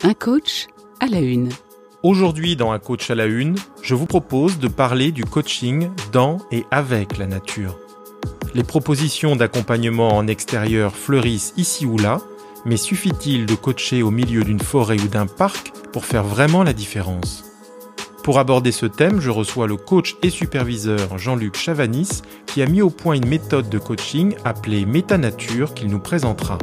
Un coach à la une. Aujourd'hui, dans Un coach à la une, je vous propose de parler du coaching dans et avec la nature. Les propositions d'accompagnement en extérieur fleurissent ici ou là, mais suffit-il de coacher au milieu d'une forêt ou d'un parc pour faire vraiment la différence ? Pour aborder ce thème, je reçois le coach et superviseur Jean-Luc Chavanis qui a mis au point une méthode de coaching appelée Métanature qu'il nous présentera.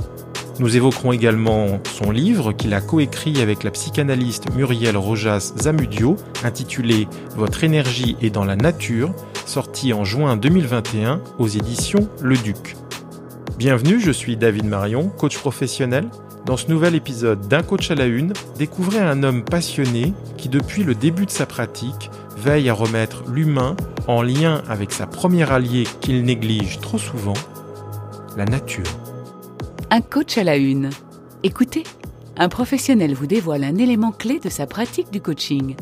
Nous évoquerons également son livre qu'il a coécrit avec la psychanalyste Muriel Rojas Zamudio, intitulé « Votre énergie est dans la nature », sorti en juin 2021 aux éditions Le Duc. Bienvenue, je suis David Marion, coach professionnel. Dans ce nouvel épisode d'Un coach à la une, découvrez un homme passionné qui, depuis le début de sa pratique, veille à remettre l'humain en lien avec sa première alliée qu'il néglige trop souvent, la nature. Un coach à la une. Écoutez, un professionnel vous dévoile un élément clé de sa pratique du coaching.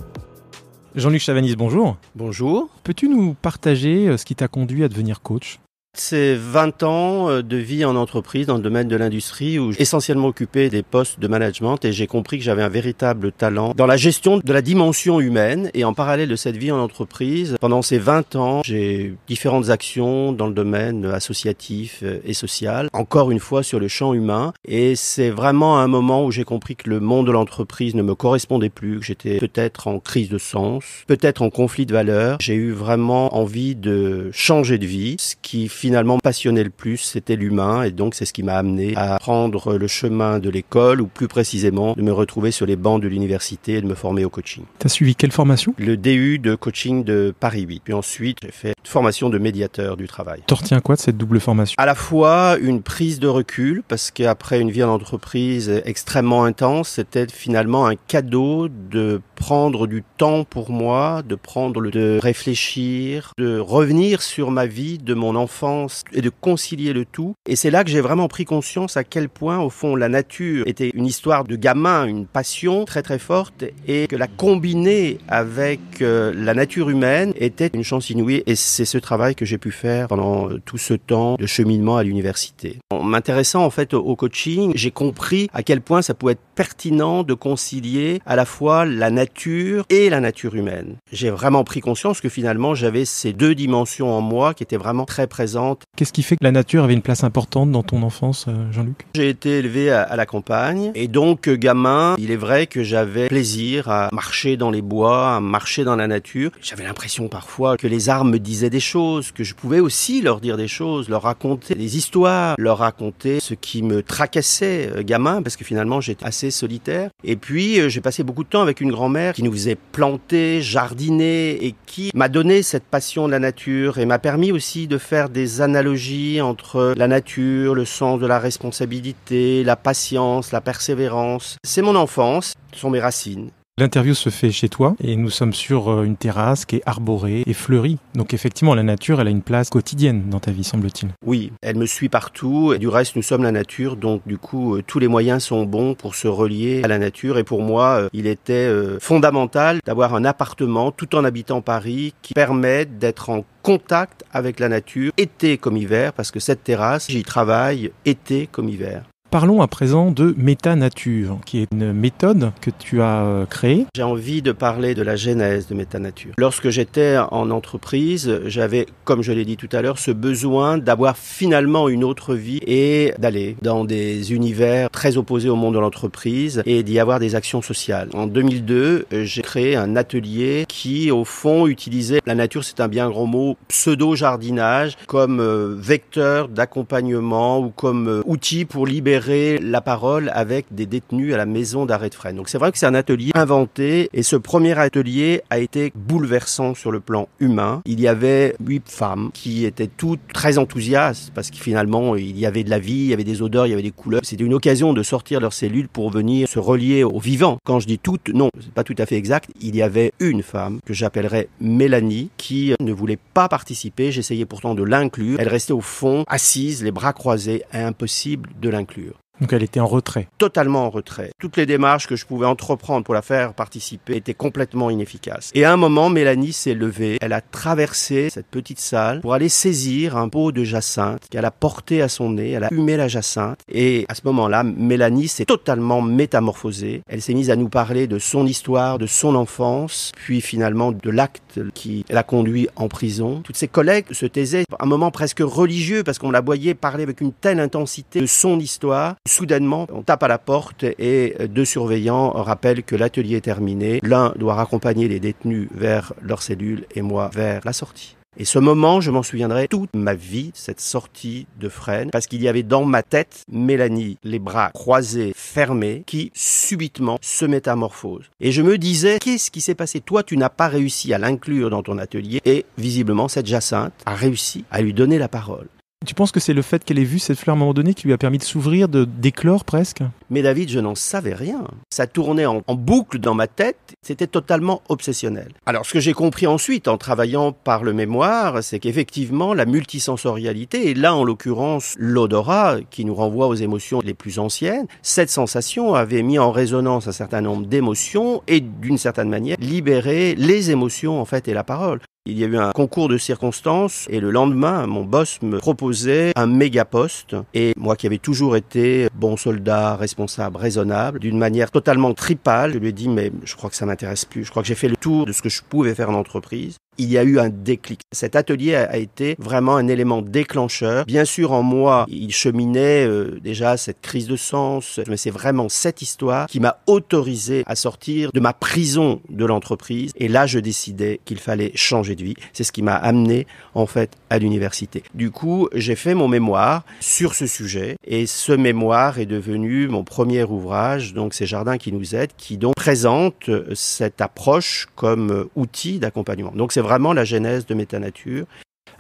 Jean-Luc Chavanis, bonjour. Bonjour. Peux-tu nous partager ce qui t'a conduit à devenir coach ? C'est 20 ans de vie en entreprise dans le domaine de l'industrie où j'ai essentiellement occupé des postes de management et j'ai compris que j'avais un véritable talent dans la gestion de la dimension humaine. Et en parallèle de cette vie en entreprise, pendant ces 20 ans, j'ai différentes actions dans le domaine associatif et social, encore une fois sur le champ humain. Et c'est vraiment un moment où j'ai compris que le monde de l'entreprise ne me correspondait plus, que j'étais peut-être en crise de sens, peut-être en conflit de valeurs. J'ai eu vraiment envie de changer de vie, ce qui finalement passionnait le plus, c'était l'humain, et donc c'est ce qui m'a amené à prendre le chemin de l'école, ou plus précisément de me retrouver sur les bancs de l'université et de me former au coaching. Tu as suivi quelle formation ? Le DU de coaching de Paris 8. Puis ensuite, j'ai fait une formation de médiateur du travail. Tu retiens quoi de cette double formation ? À la fois une prise de recul, parce qu'après une vie en entreprise extrêmement intense, c'était finalement un cadeau de prendre du temps pour moi, de réfléchir, de revenir sur ma vie de mon enfance et de concilier le tout. Et c'est là que j'ai vraiment pris conscience à quel point, au fond, la nature était une histoire de gamin, une passion très très forte, et que la combiner avec la nature humaine était une chance inouïe. Et c'est ce travail que j'ai pu faire pendant tout ce temps de cheminement à l'université. En m'intéressant en fait au coaching, j'ai compris à quel point ça pouvait être pertinent de concilier à la fois la nature et la nature humaine. J'ai vraiment pris conscience que finalement j'avais ces deux dimensions en moi qui étaient vraiment très présentes. Qu'est-ce qui fait que la nature avait une place importante dans ton enfance, Jean-Luc ? J'ai été élevé à la campagne et donc gamin, il est vrai que j'avais plaisir à marcher dans les bois, à marcher dans la nature. J'avais l'impression parfois que les arbres me disaient des choses, que je pouvais aussi leur dire des choses, leur raconter des histoires, leur raconter ce qui me tracassait gamin, parce que finalement j'étais assez solitaire. Et puis j'ai passé beaucoup de temps avec une grand-mère qui nous faisait planter, jardiner et qui m'a donné cette passion de la nature et m'a permis aussi de faire des analogies entre la nature, le sens de la responsabilité, la patience, la persévérance. C'est mon enfance, ce sont mes racines. L'interview se fait chez toi et nous sommes sur une terrasse qui est arborée et fleurie. Donc effectivement, la nature, elle a une place quotidienne dans ta vie, semble-t-il. Oui, elle me suit partout et du reste, nous sommes la nature. Donc du coup, tous les moyens sont bons pour se relier à la nature. Et pour moi, il était fondamental d'avoir un appartement tout en habitant Paris qui permette d'être en contact avec la nature, été comme hiver, parce que cette terrasse, j'y travaille été comme hiver. Parlons à présent de Métanature, qui est une méthode que tu as créée. J'ai envie de parler de la genèse de Métanature. Lorsque j'étais en entreprise, j'avais, comme je l'ai dit tout à l'heure, ce besoin d'avoir finalement une autre vie et d'aller dans des univers très opposés au monde de l'entreprise et d'y avoir des actions sociales. En 2002, j'ai créé un atelier qui, au fond, utilisait la nature, c'est un bien grand mot, pseudo-jardinage, comme vecteur d'accompagnement ou comme outil pour libérer la parole avec des détenus à la maison d'arrêt de Fresnes. Donc c'est vrai que c'est un atelier inventé et ce premier atelier a été bouleversant sur le plan humain. Il y avait 8 femmes qui étaient toutes très enthousiastes parce que finalement il y avait de la vie, il y avait des odeurs, il y avait des couleurs. C'était une occasion de sortir de leurs cellules pour venir se relier au vivant. Quand je dis toutes, non, c'est pas tout à fait exact. Il y avait une femme que j'appellerais Mélanie qui ne voulait pas participer. J'essayais pourtant de l'inclure. Elle restait au fond, assise, les bras croisés, impossible de l'inclure. Donc elle était en retrait. Totalement en retrait. Toutes les démarches que je pouvais entreprendre pour la faire participer étaient complètement inefficaces. Et à un moment, Mélanie s'est levée. Elle a traversé cette petite salle pour aller saisir un pot de jacinthe qu'elle a porté à son nez. Elle a humé la jacinthe. Et à ce moment-là, Mélanie s'est totalement métamorphosée. Elle s'est mise à nous parler de son histoire, de son enfance, puis finalement de l'acte qui l'a conduit en prison. Toutes ses collègues se taisaient, un moment presque religieux, parce qu'on la voyait parler avec une telle intensité de son histoire. Soudainement, on tape à la porte et 2 surveillants rappellent que l'atelier est terminé. L'un doit raccompagner les détenus vers leur cellule et moi vers la sortie. Et ce moment, je m'en souviendrai toute ma vie, cette sortie de Fresnes, parce qu'il y avait dans ma tête Mélanie, les bras croisés, fermés, qui subitement se métamorphose. Et je me disais, qu'est-ce qui s'est passé? Toi, tu n'as pas réussi à l'inclure dans ton atelier, et visiblement, cette Jacinthe a réussi à lui donner la parole. Tu penses que c'est le fait qu'elle ait vu cette fleur à un moment donné qui lui a permis de s'ouvrir, d'éclore presque? Mais David, je n'en savais rien. Ça tournait en boucle dans ma tête, c'était totalement obsessionnel. Alors ce que j'ai compris ensuite en travaillant par le mémoire, c'est qu'effectivement la multisensorialité, et là en l'occurrence l'odorat qui nous renvoie aux émotions les plus anciennes, cette sensation avait mis en résonance un certain nombre d'émotions et d'une certaine manière libéré les émotions en fait et la parole. Il y a eu un concours de circonstances et le lendemain, mon boss me proposait un méga poste et moi qui avais toujours été bon soldat, responsable, raisonnable, d'une manière totalement tripale, je lui ai dit mais je crois que ça m'intéresse plus, je crois que j'ai fait le tour de ce que je pouvais faire en entreprise. Il y a eu un déclic. Cet atelier a été vraiment un élément déclencheur. Bien sûr, en moi, il cheminait déjà cette crise de sens, mais c'est vraiment cette histoire qui m'a autorisé à sortir de ma prison de l'entreprise. Et là, je décidais qu'il fallait changer de vie. C'est ce qui m'a amené, en fait, à l'université. Du coup, j'ai fait mon mémoire sur ce sujet. Et ce mémoire est devenu mon premier ouvrage, donc c'est Jardin qui nous aide, qui donc présente cette approche comme outil d'accompagnement. Donc c'est vraiment la genèse de Métanature.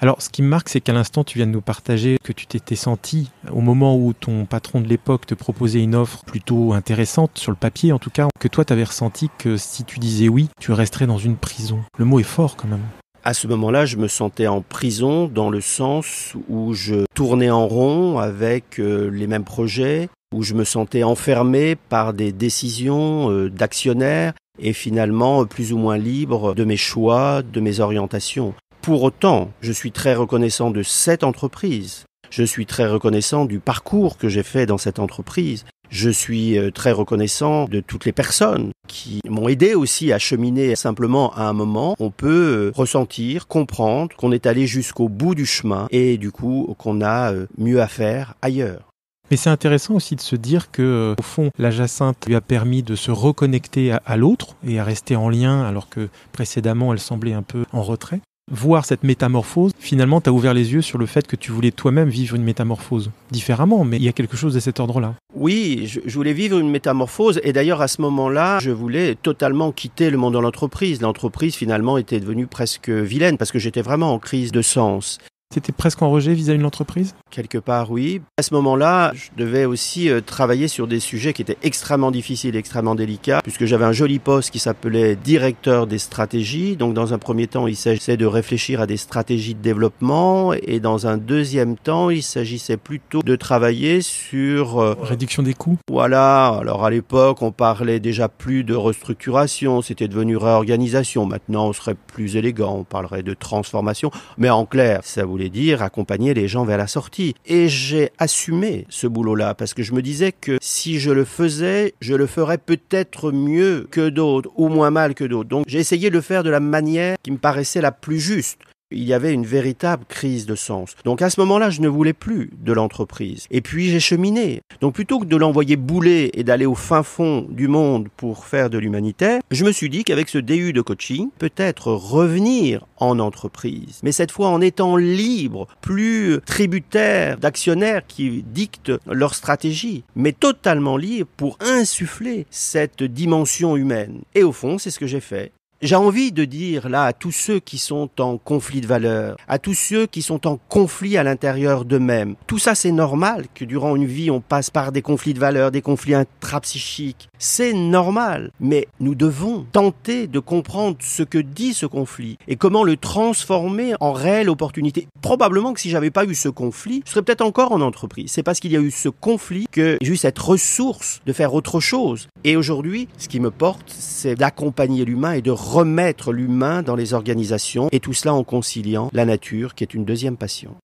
Alors, ce qui me marque, c'est qu'à l'instant, tu viens de nous partager que tu t'étais senti, au moment où ton patron de l'époque te proposait une offre plutôt intéressante, sur le papier en tout cas, que toi, tu avais ressenti que si tu disais oui, tu resterais dans une prison. Le mot est fort quand même. À ce moment-là, je me sentais en prison dans le sens où je tournais en rond avec les mêmes projets, où je me sentais enfermé par des décisions d'actionnaires et finalement plus ou moins libre de mes choix, de mes orientations. Pour autant, je suis très reconnaissant de cette entreprise. Je suis très reconnaissant du parcours que j'ai fait dans cette entreprise. Je suis très reconnaissant de toutes les personnes qui m'ont aidé aussi à cheminer. Simplement, à un moment, on peut ressentir, comprendre qu'on est allé jusqu'au bout du chemin et du coup, qu'on a mieux à faire ailleurs. Mais c'est intéressant aussi de se dire que, au fond, la Jacinthe lui a permis de se reconnecter à l'autre et à rester en lien alors que précédemment elle semblait un peu en retrait. Voir cette métamorphose, finalement, t'as ouvert les yeux sur le fait que tu voulais toi-même vivre une métamorphose différemment, mais il y a quelque chose de cet ordre-là. Oui, je voulais vivre une métamorphose et d'ailleurs à ce moment-là, je voulais totalement quitter le monde de l'entreprise. L'entreprise finalement était devenue presque vilaine parce que j'étais vraiment en crise de sens. T'étais presque en rejet vis-à-vis de l'entreprise ? Quelque part, oui. À ce moment-là, je devais aussi travailler sur des sujets qui étaient extrêmement difficiles, extrêmement délicats, puisque j'avais un joli poste qui s'appelait directeur des stratégies. Donc, dans un premier temps, il s'agissait de réfléchir à des stratégies de développement, et dans un deuxième temps, il s'agissait plutôt de travailler sur réduction des coûts. Voilà. Alors, à l'époque, on parlait déjà plus de restructuration, c'était devenu réorganisation. Maintenant, on serait plus élégant, on parlerait de transformation. Mais en clair, ça voulait dire accompagner les gens vers la sortie. Et j'ai assumé ce boulot-là parce que je me disais que si je le faisais, je le ferais peut-être mieux que d'autres ou moins mal que d'autres. Donc j'ai essayé de le faire de la manière qui me paraissait la plus juste. Il y avait une véritable crise de sens. Donc à ce moment-là, je ne voulais plus de l'entreprise. Et puis j'ai cheminé. Donc plutôt que de l'envoyer bouler et d'aller au fin fond du monde pour faire de l'humanitaire, je me suis dit qu'avec ce DU de coaching, peut-être revenir en entreprise. Mais cette fois en étant libre, plus tributaire d'actionnaires qui dictent leur stratégie, mais totalement libre pour insuffler cette dimension humaine. Et au fond, c'est ce que j'ai fait. J'ai envie de dire là à tous ceux qui sont en conflit de valeurs, à tous ceux qui sont en conflit à l'intérieur d'eux-mêmes. Tout ça, c'est normal que durant une vie, on passe par des conflits de valeurs, des conflits intrapsychiques. C'est normal. Mais nous devons tenter de comprendre ce que dit ce conflit et comment le transformer en réelle opportunité. Probablement que si j'avais pas eu ce conflit, je serais peut-être encore en entreprise. C'est parce qu'il y a eu ce conflit que j'ai eu cette ressource de faire autre chose. Et aujourd'hui, ce qui me porte, c'est d'accompagner l'humain et de remettre l'humain dans les organisations, et tout cela en conciliant la nature, qui est une deuxième passion.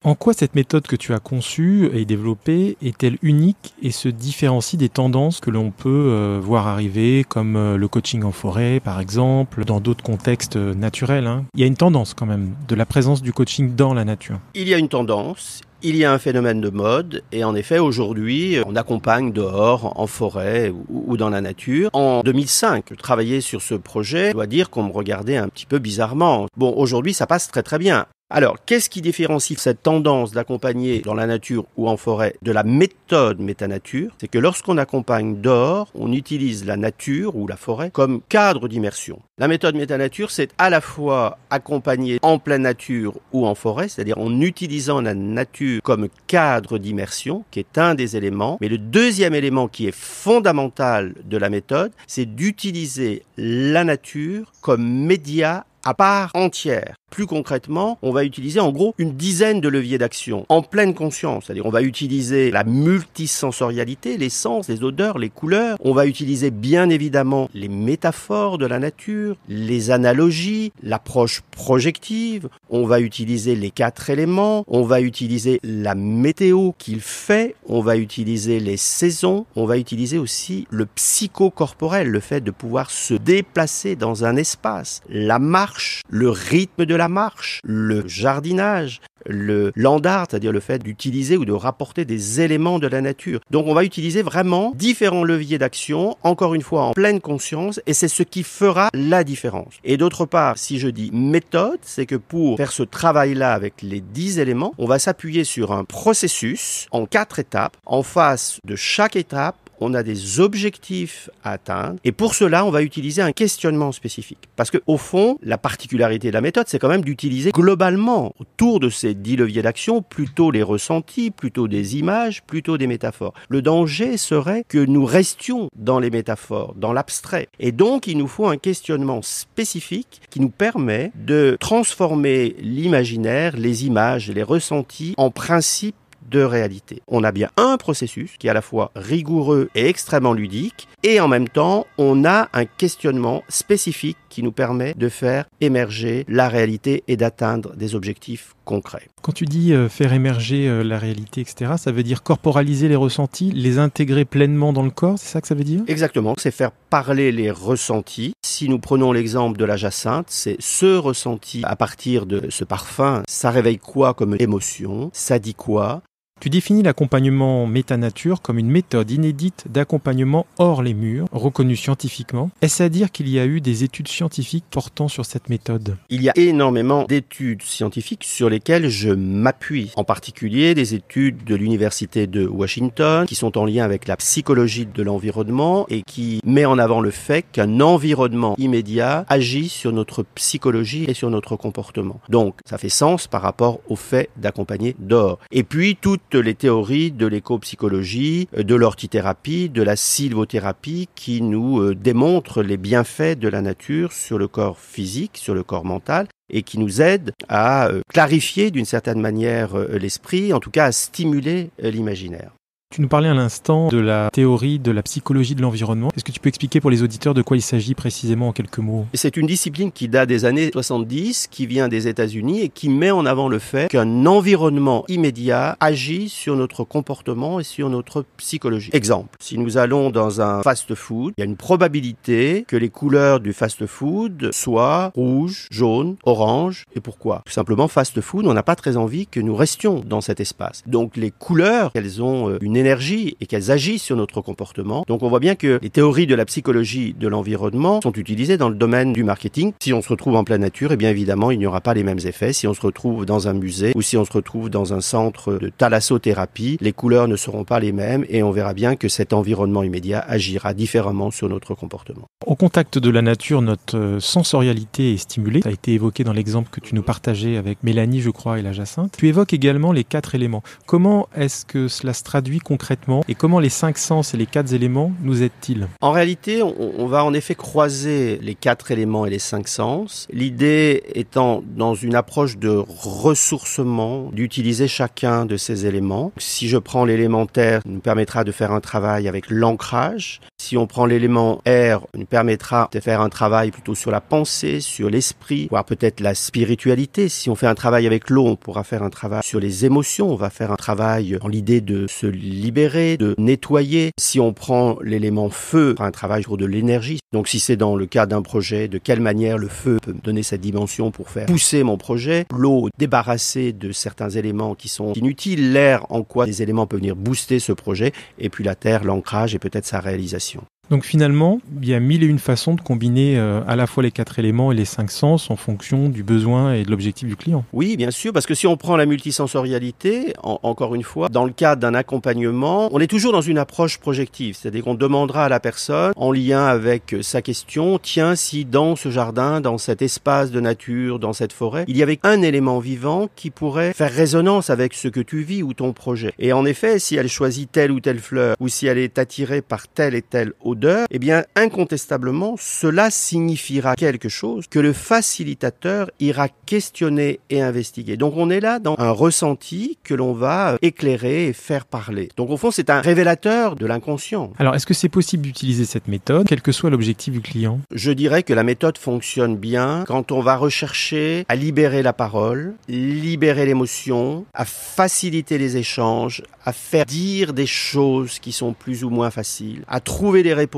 En quoi cette méthode que tu as conçue et développée est-elle unique et se différencie des tendances que l'on peut voir arriver, comme le coaching en forêt par exemple, dans d'autres contextes naturels, hein. Il y a une tendance quand même de la présence du coaching dans la nature. Il y a une tendance. Il y a un phénomène de mode et en effet aujourd'hui on accompagne dehors, en forêt ou dans la nature. En 2005, je travaillais sur ce projet, je dois dire qu'on me regardait un petit peu bizarrement. Bon, aujourd'hui ça passe très très bien. Alors, qu'est-ce qui différencie cette tendance d'accompagner dans la nature ou en forêt de la méthode métanature? C'est que lorsqu'on accompagne dehors, on utilise la nature ou la forêt comme cadre d'immersion. La méthode métanature, c'est à la fois accompagner en pleine nature ou en forêt, c'est-à-dire en utilisant la nature comme cadre d'immersion, qui est un des éléments. Mais le deuxième élément qui est fondamental de la méthode, c'est d'utiliser la nature comme média à part entière. Plus concrètement, on va utiliser en gros une dizaine de leviers d'action en pleine conscience. C'est-à-dire on va utiliser la multisensorialité, les sens, les odeurs, les couleurs. On va utiliser bien évidemment les métaphores de la nature, les analogies, l'approche projective. On va utiliser les 4 éléments. On va utiliser la météo qu'il fait. On va utiliser les saisons. On va utiliser aussi le psychocorporel, le fait de pouvoir se déplacer dans un espace. La marche, le rythme de la marche, le jardinage, le land art, c'est-à-dire le fait d'utiliser ou de rapporter des éléments de la nature. Donc on va utiliser vraiment différents leviers d'action, encore une fois en pleine conscience, et c'est ce qui fera la différence. Et d'autre part, si je dis méthode, c'est que pour faire ce travail-là avec les 10 éléments, on va s'appuyer sur un processus en 4 étapes. En face de chaque étape, on a des objectifs à atteindre et pour cela, on va utiliser un questionnement spécifique. Parce que au fond, la particularité de la méthode, c'est quand même d'utiliser globalement autour de ces 10 leviers d'action plutôt les ressentis, plutôt des images, plutôt des métaphores. Le danger serait que nous restions dans les métaphores, dans l'abstrait. Et donc, il nous faut un questionnement spécifique qui nous permet de transformer l'imaginaire, les images, les ressentis en principes de réalité. On a bien un processus qui est à la fois rigoureux et extrêmement ludique et en même temps, on a un questionnement spécifique qui nous permet de faire émerger la réalité et d'atteindre des objectifs concrets. Quand tu dis faire émerger la réalité, etc., ça veut dire corporaliser les ressentis, les intégrer pleinement dans le corps, c'est ça que ça veut dire ? Exactement, c'est faire parler les ressentis. Si nous prenons l'exemple de la jacinthe, c'est ce ressenti à partir de ce parfum, ça réveille quoi comme émotion ? Ça dit quoi ? Tu définis l'accompagnement métanature comme une méthode inédite d'accompagnement hors les murs, reconnue scientifiquement. Est-ce à dire qu'il y a eu des études scientifiques portant sur cette méthode ? Il y a énormément d'études scientifiques sur lesquelles je m'appuie. En particulier des études de l'université de Washington qui sont en lien avec la psychologie de l'environnement et qui met en avant le fait qu'un environnement immédiat agit sur notre psychologie et sur notre comportement. Donc, ça fait sens par rapport au fait d'accompagner dehors. Et puis, toutes les théories de l'éco-psychologie, de l'ortithérapie, de la sylvothérapie qui nous démontrent les bienfaits de la nature sur le corps physique, sur le corps mental et qui nous aident à clarifier d'une certaine manière l'esprit, en tout cas à stimuler l'imaginaire. Tu nous parlais à l'instant de la théorie de la psychologie de l'environnement. Est-ce que tu peux expliquer pour les auditeurs de quoi il s'agit précisément en quelques mots ? C'est une discipline qui date des années 70, qui vient des États-Unis et qui met en avant le fait qu'un environnement immédiat agit sur notre comportement et sur notre psychologie. Exemple, si nous allons dans un fast-food, il y a une probabilité que les couleurs du fast-food soient rouge, jaune, orange. Et pourquoi ? Tout simplement, fast-food, on n'a pas très envie que nous restions dans cet espace. Donc les couleurs, elles ont une énergie et qu'elles agissent sur notre comportement. Donc on voit bien que les théories de la psychologie de l'environnement sont utilisées dans le domaine du marketing. Si on se retrouve en pleine nature, eh bien évidemment, il n'y aura pas les mêmes effets. Si on se retrouve dans un musée ou si on se retrouve dans un centre de thalassothérapie, les couleurs ne seront pas les mêmes et on verra bien que cet environnement immédiat agira différemment sur notre comportement. Au contact de la nature, notre sensorialité est stimulée. Ça a été évoqué dans l'exemple que tu nous partageais avec Mélanie, je crois, et la Jacinthe. Tu évoques également les 4 éléments. Comment est-ce que cela se traduit concrètement et comment les 5 sens et les 4 éléments nous aident-ils ? En réalité, on va en effet croiser les 4 éléments et les 5 sens. L'idée étant, dans une approche de ressourcement, d'utiliser chacun de ces éléments. Si je prends l'élément terre, il nous permettra de faire un travail avec l'ancrage. Si on prend l'élément air, il nous permettra de faire un travail plutôt sur la pensée, sur l'esprit, voire peut-être la spiritualité. Si on fait un travail avec l'eau, on pourra faire un travail sur les émotions. On va faire un travail dans l'idée de se libérer, de nettoyer. Si on prend l'élément feu, on fera un travail sur de l'énergie. Donc si c'est dans le cas d'un projet, de quelle manière le feu peut me donner cette dimension pour faire pousser mon projet. L'eau, débarrasser de certains éléments qui sont inutiles. L'air, en quoi les éléments peuvent venir booster ce projet. Et puis la terre, l'ancrage et peut-être sa réalisation. Donc finalement, il y a 1001 façons de combiner à la fois les 4 éléments et les 5 sens en fonction du besoin et de l'objectif du client. Oui, bien sûr, parce que si on prend la multisensorialité, encore une fois, dans le cadre d'un accompagnement, on est toujours dans une approche projective, c'est-à-dire qu'on demandera à la personne, en lien avec sa question, tiens, si dans ce jardin, dans cet espace de nature, dans cette forêt, il y avait un élément vivant qui pourrait faire résonance avec ce que tu vis ou ton projet. Et en effet, si elle choisit telle ou telle fleur, ou si elle est attirée par telle et telle odeur, eh bien, incontestablement, cela signifiera quelque chose que le facilitateur ira questionner et investiguer. Donc, on est là dans un ressenti que l'on va éclairer et faire parler. Donc, au fond, c'est un révélateur de l'inconscient. Alors, est-ce que c'est possible d'utiliser cette méthode, quel que soit l'objectif du client ? Je dirais que la méthode fonctionne bien quand on va rechercher à libérer la parole, libérer l'émotion, à faciliter les échanges, à faire dire des choses qui sont plus ou moins faciles, à trouver des réponses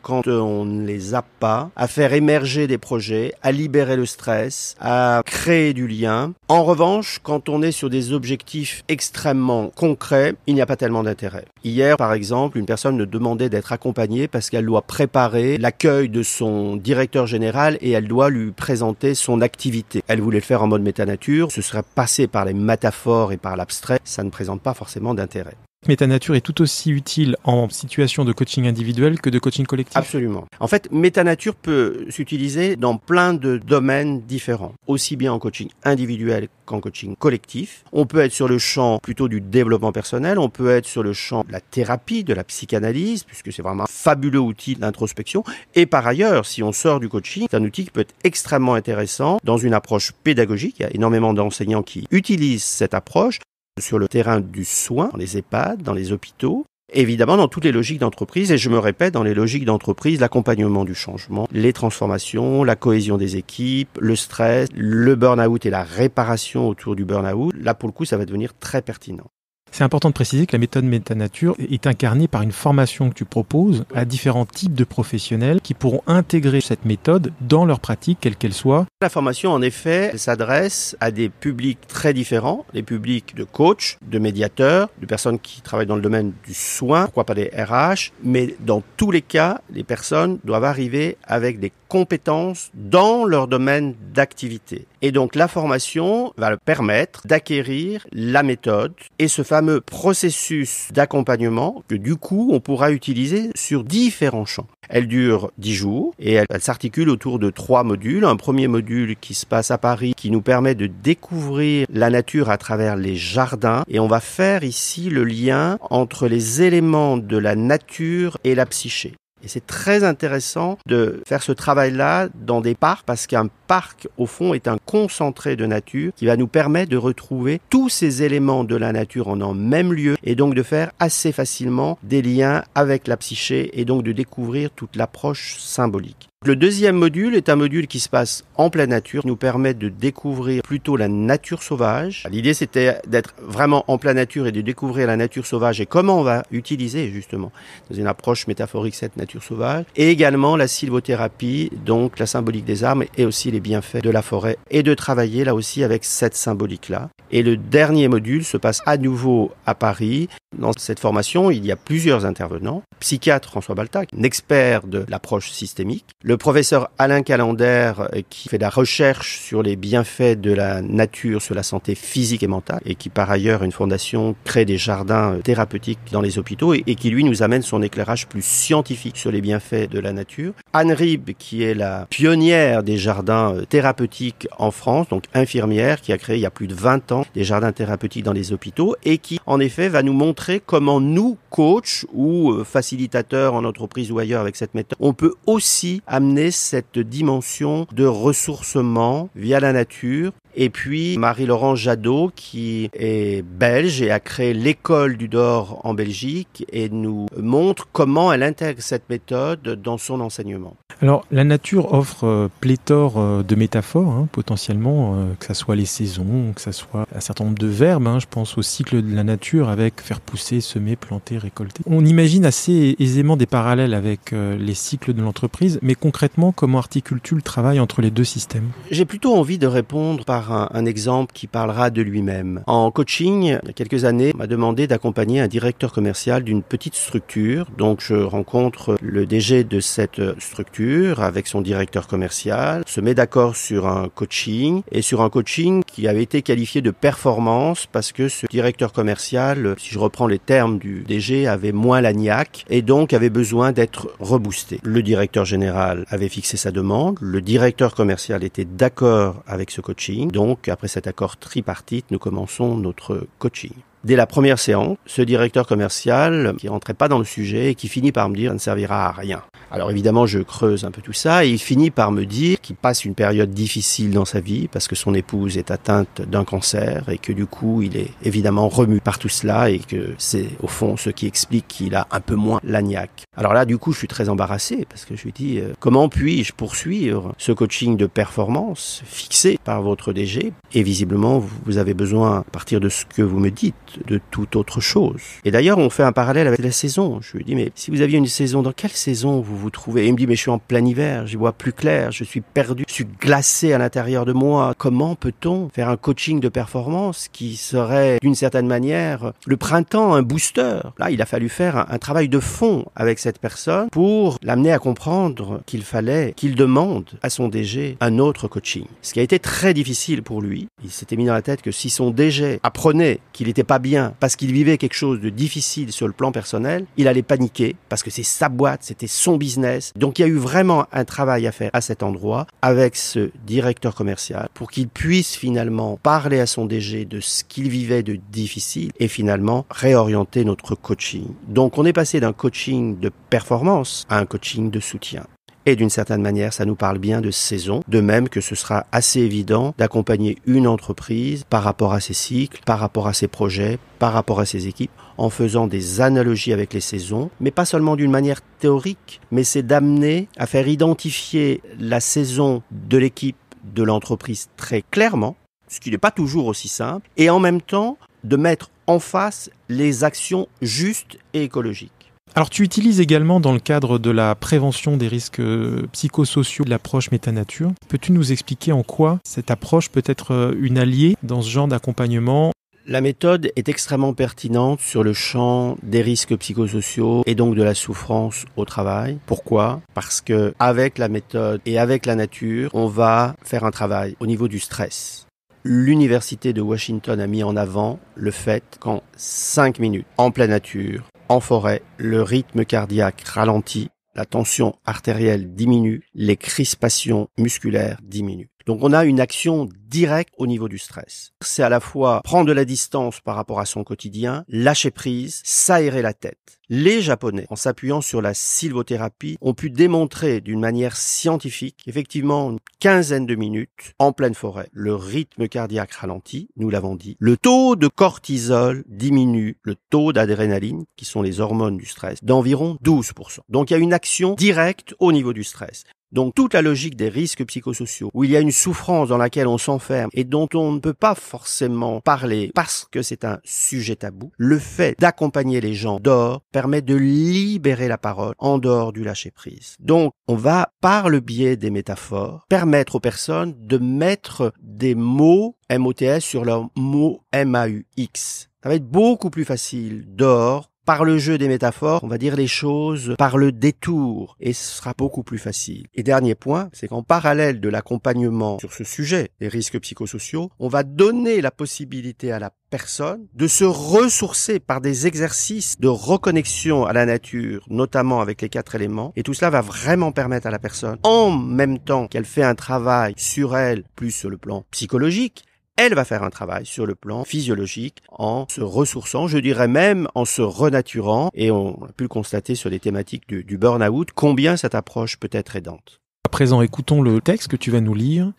quand on ne les a pas, à faire émerger des projets, à libérer le stress, à créer du lien. En revanche, quand on est sur des objectifs extrêmement concrets, il n'y a pas tellement d'intérêt. Hier, par exemple, une personne me demandait d'être accompagnée parce qu'elle doit préparer l'accueil de son directeur général et elle doit lui présenter son activité. Elle voulait le faire en mode métanature, ce serait passé par les métaphores et par l'abstrait, ça ne présente pas forcément d'intérêt. Métanature est tout aussi utile en situation de coaching individuel que de coaching collectif. Absolument. En fait, métanature peut s'utiliser dans plein de domaines différents, aussi bien en coaching individuel qu'en coaching collectif. On peut être sur le champ plutôt du développement personnel, on peut être sur le champ de la thérapie, de la psychanalyse, puisque c'est vraiment un fabuleux outil d'introspection. Et par ailleurs, si on sort du coaching, c'est un outil qui peut être extrêmement intéressant dans une approche pédagogique. Il y a énormément d'enseignants qui utilisent cette approche sur le terrain du soin, dans les EHPAD, dans les hôpitaux, évidemment dans toutes les logiques d'entreprise, et je me répète, dans les logiques d'entreprise, l'accompagnement du changement, les transformations, la cohésion des équipes, le stress, le burn-out et la réparation autour du burn-out, là pour le coup ça va devenir très pertinent. C'est important de préciser que la méthode Métanature est incarnée par une formation que tu proposes à différents types de professionnels qui pourront intégrer cette méthode dans leur pratique, quelle qu'elle soit. La formation, en effet, s'adresse à des publics très différents, des publics de coachs, de médiateurs, de personnes qui travaillent dans le domaine du soin, pourquoi pas des RH, mais dans tous les cas, les personnes doivent arriver avec des compétences dans leur domaine d'activité. Et donc la formation va leur permettre d'acquérir la méthode et ce fameux processus d'accompagnement que du coup on pourra utiliser sur différents champs. Elle dure 10 jours et elle s'articule autour de 3 modules. Un premier module qui se passe à Paris qui nous permet de découvrir la nature à travers les jardins et on va faire ici le lien entre les éléments de la nature et la psyché. Et c'est très intéressant de faire ce travail-là dans des parcs parce qu'un parc, au fond, est un concentré de nature qui va nous permettre de retrouver tous ces éléments de la nature en un même lieu et donc de faire assez facilement des liens avec la psyché et donc de découvrir toute l'approche symbolique. Le deuxième module est un module qui se passe en pleine nature, nous permet de découvrir plutôt la nature sauvage. L'idée c'était d'être vraiment en pleine nature et de découvrir la nature sauvage et comment on va utiliser justement dans une approche métaphorique cette nature sauvage. Et également la sylvothérapie, donc la symbolique des arbres et aussi les bienfaits de la forêt et de travailler là aussi avec cette symbolique-là. Et le dernier module se passe à nouveau à Paris. Dans cette formation, il y a plusieurs intervenants. Psychiatre François Baltac, un expert de l'approche systémique. Le professeur Alain Callender, qui fait de la recherche sur les bienfaits de la nature, sur la santé physique et mentale, et qui par ailleurs, une fondation, crée des jardins thérapeutiques dans les hôpitaux, et qui lui nous amène son éclairage plus scientifique sur les bienfaits de la nature. Anne Rib, qui est la pionnière des jardins thérapeutiques en France, donc infirmière, qui a créé il y a plus de 20 ans des jardins thérapeutiques dans les hôpitaux, et qui en effet va nous montrer comment nous, coachs ou facilitateurs en entreprise ou ailleurs avec cette méthode, on peut aussi amener cette dimension de ressourcement via la nature. Et puis Marie-Laurence Jadot, qui est belge et a créé l'école du Dor en Belgique, et nous montre comment elle intègre cette méthode dans son enseignement. Alors, la nature offre pléthore de métaphores, potentiellement, que ça soit les saisons, que ça soit un certain nombre de verbes. Je pense au cycle de la nature avec faire pousser, semer, planter, récolter. On imagine assez aisément des parallèles avec les cycles de l'entreprise, mais concrètement, comment articule-t-il le travail entre les deux systèmes ? J'ai plutôt envie de répondre par un exemple qui parlera de lui-même. En coaching, il y a quelques années, on m'a demandé d'accompagner un directeur commercial d'une petite structure. Donc, je rencontre le DG de cette structure avec son directeur commercial, se met d'accord sur un coaching, et sur un coaching qui avait été qualifié de performance parce que ce directeur commercial, si je reprends les termes du DG, avait moins la niaque et donc avait besoin d'être reboosté. Le directeur général avait fixé sa demande, le directeur commercial était d'accord avec ce coaching. Donc, après cet accord tripartite, nous commençons notre coaching. Dès la première séance, ce directeur commercial, qui rentrait pas dans le sujet et qui finit par me dire « ça ne servira à rien ». Alors évidemment, je creuse un peu tout ça, et il finit par me dire qu'il passe une période difficile dans sa vie parce que son épouse est atteinte d'un cancer et que du coup, il est évidemment remu par tout cela, et que c'est au fond ce qui explique qu'il a un peu moins la niaque. Alors là, du coup, je suis très embarrassé parce que je lui dis comment puis-je poursuivre ce coaching de performance fixé par votre DG, et visiblement, vous avez besoin, à partir de ce que vous me dites, de toute autre chose. Et d'ailleurs, on fait un parallèle avec la saison. Je lui dis, mais si vous aviez une saison, dans quelle saison vous vous trouvez? Et il me dit, mais je suis en plein hiver, j'y vois plus clair, je suis perdu, je suis glacé à l'intérieur de moi. Comment peut-on faire un coaching de performance qui serait, d'une certaine manière, le printemps, un booster? Là, il a fallu faire un travail de fond avec cette personne pour l'amener à comprendre qu'il fallait qu'il demande à son DG un autre coaching. Ce qui a été très difficile pour lui. Il s'était mis dans la tête que si son DG apprenait qu'il n'était pas bien parce qu'il vivait quelque chose de difficile sur le plan personnel, il allait paniquer parce que c'est sa boîte, c'était son business. Donc il y a eu vraiment un travail à faire à cet endroit avec ce directeur commercial pour qu'il puisse finalement parler à son DG de ce qu'il vivait de difficile et finalement réorienter notre coaching. Donc on est passé d'un coaching de performance à un coaching de soutien. Et d'une certaine manière, ça nous parle bien de saison, de même que ce sera assez évident d'accompagner une entreprise par rapport à ses cycles, par rapport à ses projets, par rapport à ses équipes, en faisant des analogies avec les saisons, mais pas seulement d'une manière théorique, mais c'est d'amener à faire identifier la saison de l'équipe, de l'entreprise très clairement, ce qui n'est pas toujours aussi simple, et en même temps de mettre en face les actions justes et écologiques. Alors tu utilises également dans le cadre de la prévention des risques psychosociaux l'approche métanature. Peux-tu nous expliquer en quoi cette approche peut être une alliée dans ce genre d'accompagnement ? La méthode est extrêmement pertinente sur le champ des risques psychosociaux et donc de la souffrance au travail. Pourquoi ? Parce que avec la méthode et avec la nature, on va faire un travail au niveau du stress. L'université de Washington a mis en avant le fait qu'en 5 minutes, en pleine nature, en forêt, le rythme cardiaque ralentit, la tension artérielle diminue, les crispations musculaires diminuent. Donc on a une action directe au niveau du stress. C'est à la fois prendre de la distance par rapport à son quotidien, lâcher prise, s'aérer la tête. Les Japonais, en s'appuyant sur la sylvothérapie, ont pu démontrer d'une manière scientifique, effectivement, une quinzaine de minutes, en pleine forêt, le rythme cardiaque ralentit, nous l'avons dit, le taux de cortisol diminue, le taux d'adrénaline, qui sont les hormones du stress, d'environ 12%. Donc il y a une action directe au niveau du stress. Donc toute la logique des risques psychosociaux, où il y a une souffrance dans laquelle on s'enferme et dont on ne peut pas forcément parler parce que c'est un sujet tabou, le fait d'accompagner les gens dehors permet de libérer la parole en dehors du lâcher-prise. Donc on va, par le biais des métaphores, permettre aux personnes de mettre des mots MOTS sur leurs mots MAUX. Ça va être beaucoup plus facile dehors. Par le jeu des métaphores, on va dire les choses par le détour et ce sera beaucoup plus facile. Et dernier point, c'est qu'en parallèle de l'accompagnement sur ce sujet des risques psychosociaux, on va donner la possibilité à la personne de se ressourcer par des exercices de reconnexion à la nature, notamment avec les 4 éléments. Et tout cela va vraiment permettre à la personne, en même temps qu'elle fait un travail sur elle, plus sur le plan psychologique, elle va faire un travail sur le plan physiologique en se ressourçant, je dirais même en se renaturant. Et on a pu le constater sur les thématiques du burn-out, combien cette approche peut être aidante. À présent, écoutons le texte que tu vas nous lire.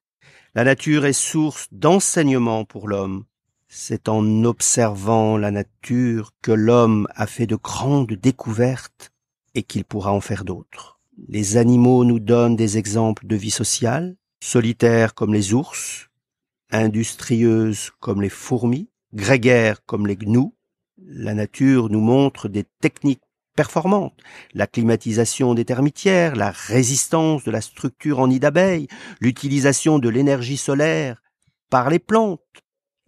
La nature est source d'enseignement pour l'homme. C'est en observant la nature que l'homme a fait de grandes découvertes et qu'il pourra en faire d'autres. Les animaux nous donnent des exemples de vie sociale, solitaires comme les ours, industrieuses comme les fourmis, grégaires comme les gnous. La nature nous montre des techniques performantes, la climatisation des termitières, la résistance de la structure en nid d'abeilles, l'utilisation de l'énergie solaire par les plantes.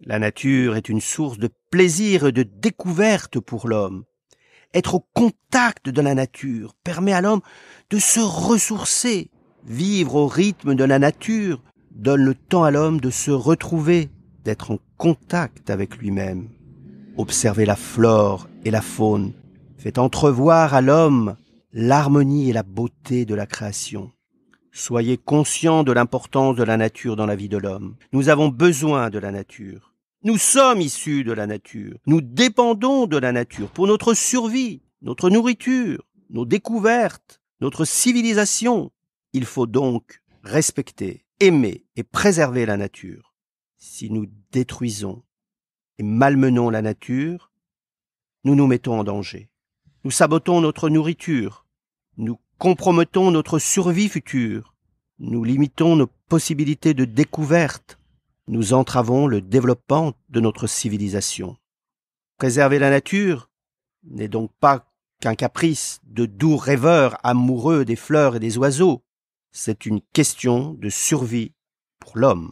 La nature est une source de plaisir et de découverte pour l'homme. Être au contact de la nature permet à l'homme de se ressourcer. Vivre au rythme de la nature donne le temps à l'homme de se retrouver, d'être en contact avec lui-même. Observer la flore et la faune fait entrevoir à l'homme l'harmonie et la beauté de la création. Soyez conscients de l'importance de la nature dans la vie de l'homme. Nous avons besoin de la nature. Nous sommes issus de la nature. Nous dépendons de la nature pour notre survie, notre nourriture, nos découvertes, notre civilisation. Il faut donc respecter, aimer et préserver la nature. Si nous détruisons et malmenons la nature, nous nous mettons en danger. Nous sabotons notre nourriture. Nous compromettons notre survie future. Nous limitons nos possibilités de découverte. Nous entravons le développement de notre civilisation. Préserver la nature n'est donc pas qu'un caprice de doux rêveurs amoureux des fleurs et des oiseaux. C'est une question de survie pour l'homme.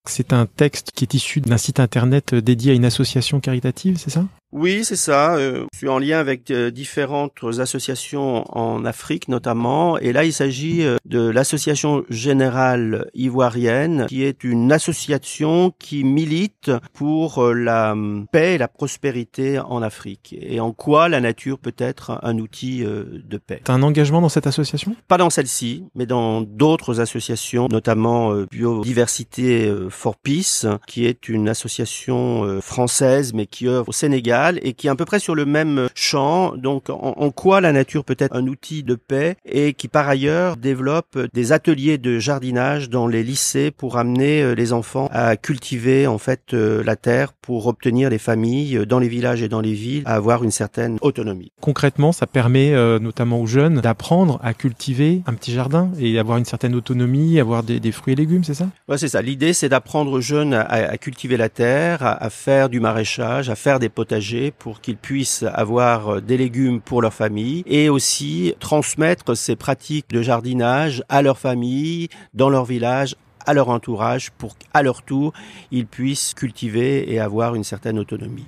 C'est un texte qui est issu d'un site internet dédié à une association caritative, c'est ça ? Oui, c'est ça. Je suis en lien avec différentes associations en Afrique notamment. Et là, il s'agit de l'Association Générale Ivoirienne, qui est une association qui milite pour la paix et la prospérité en Afrique. Et en quoi la nature peut être un outil de paix. T'as un engagement dans cette association ? Pas dans celle-ci, mais dans d'autres associations, notamment Biodiversité for Peace, qui est une association française, mais qui œuvre au Sénégal et qui est à peu près sur le même champ, donc en quoi la nature peut être un outil de paix, et qui par ailleurs développe des ateliers de jardinage dans les lycées pour amener les enfants à cultiver en fait la terre pour obtenir les familles dans les villages et dans les villes à avoir une certaine autonomie. Concrètement, ça permet notamment aux jeunes d'apprendre à cultiver un petit jardin et avoir une certaine autonomie, avoir des fruits et légumes, c'est ça ? Ouais, c'est ça. L'idée, c'est d'apprendre aux jeunes à cultiver la terre, à faire du maraîchage, à faire des potagers pour qu'ils puissent avoir des légumes pour leur famille et aussi transmettre ces pratiques de jardinage à leur famille, dans leur village, à leur entourage pour qu'à leur tour, ils puissent cultiver et avoir une certaine autonomie.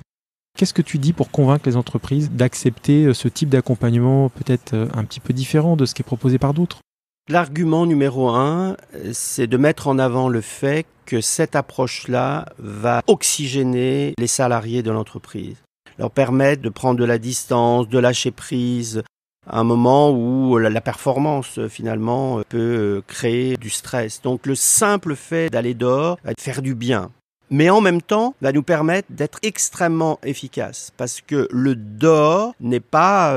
Qu'est-ce que tu dis pour convaincre les entreprises d'accepter ce type d'accompagnement peut-être un petit peu différent de ce qui est proposé par d'autres ? L'argument numéro 1, c'est de mettre en avant le fait que cette approche-là va oxygéner les salariés de l'entreprise, leur permettre de prendre de la distance, de lâcher prise, à un moment où la performance finalement peut créer du stress. Donc le simple fait d'aller dehors va faire du bien. Mais en même temps, va nous permettre d'être extrêmement efficace. Parce que le dehors n'est pas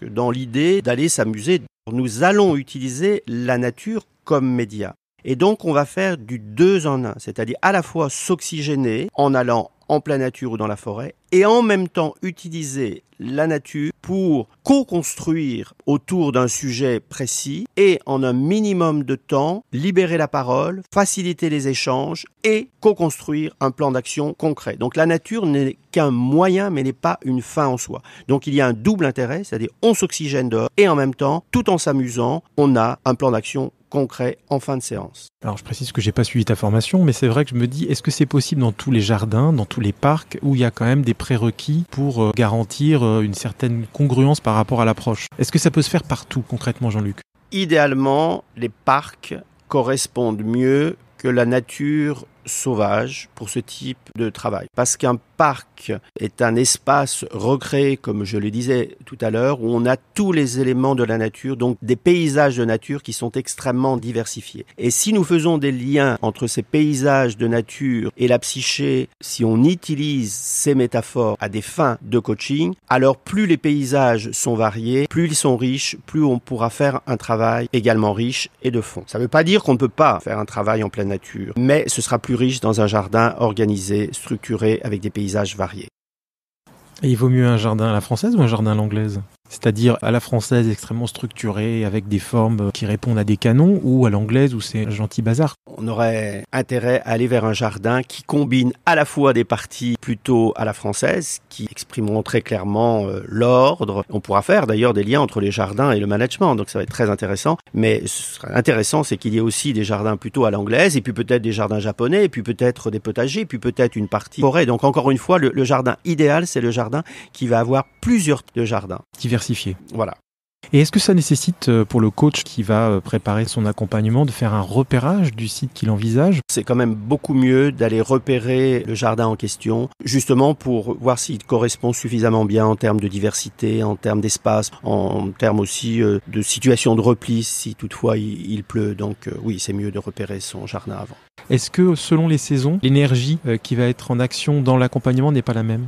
dans l'idée d'aller s'amuser. Nous allons utiliser la nature comme média. Et donc, on va faire du 2 en 1. C'est-à-dire à la fois s'oxygéner en allant en pleine nature ou dans la forêt, et en même temps utiliser la nature pour co-construire autour d'un sujet précis et en un minimum de temps, libérer la parole, faciliter les échanges et co-construire un plan d'action concret. Donc la nature n'est qu'un moyen mais n'est pas une fin en soi. Donc il y a un double intérêt, c'est-à-dire on s'oxygène dehors et en même temps, tout en s'amusant, on a un plan d'action concret en fin de séance. Alors je précise que j'ai pas suivi ta formation, mais c'est vrai que je me dis, est-ce que c'est possible dans tous les jardins, dans tous les parcs, où il y a quand même des prérequis pour garantir une certaine congruence par rapport à l'approche? Est-ce que ça peut se faire partout concrètement, Jean-Luc? Idéalement, les parcs correspondent mieux que la nature sauvage pour ce type de travail. Parce qu'un parc est un espace recréé, comme je le disais tout à l'heure, où on a tous les éléments de la nature, donc des paysages de nature qui sont extrêmement diversifiés. Et si nous faisons des liens entre ces paysages de nature et la psyché, si on utilise ces métaphores à des fins de coaching, alors plus les paysages sont variés, plus ils sont riches, plus on pourra faire un travail également riche et de fond. Ça ne veut pas dire qu'on ne peut pas faire un travail en pleine nature, mais ce sera plus riche dans un jardin organisé, structuré, avec des paysages variés. Et il vaut mieux un jardin à la française ou un jardin à l'anglaise? C'est-à-dire à la française extrêmement structuré, avec des formes qui répondent à des canons, ou à l'anglaise où c'est un gentil bazar? On aurait intérêt à aller vers un jardin qui combine à la fois des parties plutôt à la française, qui exprimeront très clairement l'ordre. On pourra faire d'ailleurs des liens entre les jardins et le management, donc ça va être très intéressant. Mais ce qui serait intéressant, c'est qu'il y ait aussi des jardins plutôt à l'anglaise, et puis peut-être des jardins japonais, et puis peut-être des potagers, et puis peut-être une partie forêt. Donc encore une fois, le jardin idéal, c'est le jardin qui va avoir plusieurs de jardins. Diversifié. Voilà. Et est-ce que ça nécessite pour le coach qui va préparer son accompagnement de faire un repérage du site qu'il envisage? C'est quand même beaucoup mieux d'aller repérer le jardin en question, justement pour voir s'il correspond suffisamment bien en termes de diversité, en termes d'espace, en termes aussi de situation de repli si toutefois il pleut. Donc oui, c'est mieux de repérer son jardin avant. Est-ce que selon les saisons, l'énergie qui va être en action dans l'accompagnement n'est pas la même?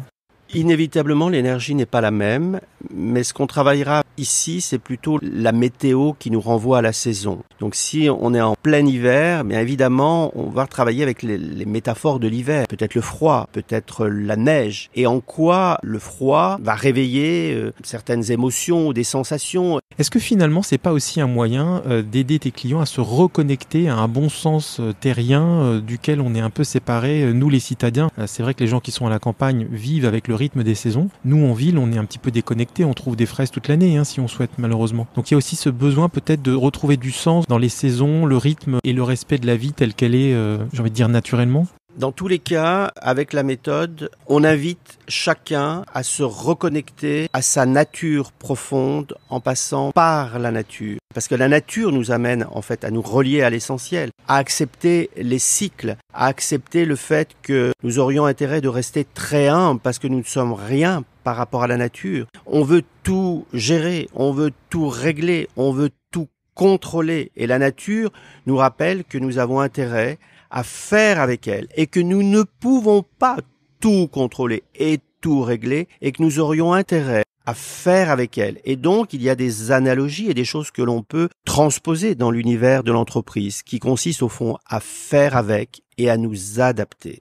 Inévitablement, l'énergie n'est pas la même, mais ce qu'on travaillera ici, c'est plutôt la météo qui nous renvoie à la saison. Donc si on est en plein hiver, bien évidemment, on va travailler avec les métaphores de l'hiver. Peut-être le froid, peut-être la neige. Et en quoi le froid va réveiller certaines émotions ou des sensations. Est-ce que finalement, c'est pas aussi un moyen d'aider tes clients à se reconnecter à un bon sens terrien duquel on est un peu séparés, nous les citadins? C'est vrai que les gens qui sont à la campagne vivent avec le rythme des saisons. Nous, en ville, on est un petit peu déconnectés. On trouve des fraises toute l'année, si on souhaite, malheureusement. Donc il y a aussi ce besoin peut-être de retrouver du sens dans les saisons, le rythme et le respect de la vie telle qu'elle est, j'ai envie de dire, naturellement. Dans tous les cas, avec la méthode, on invite chacun à se reconnecter à sa nature profonde en passant par la nature. Parce que la nature nous amène en fait à nous relier à l'essentiel, à accepter les cycles, à accepter le fait que nous aurions intérêt de rester très humbles parce que nous ne sommes rien par rapport à la nature. On veut tout gérer, on veut tout régler, on veut tout contrôler. Et la nature nous rappelle que nous avons intérêt à faire avec elle et que nous ne pouvons pas tout contrôler et tout régler et que nous aurions intérêt à faire avec elle. Et donc, il y a des analogies et des choses que l'on peut transposer dans l'univers de l'entreprise qui consiste au fond à faire avec et à nous adapter.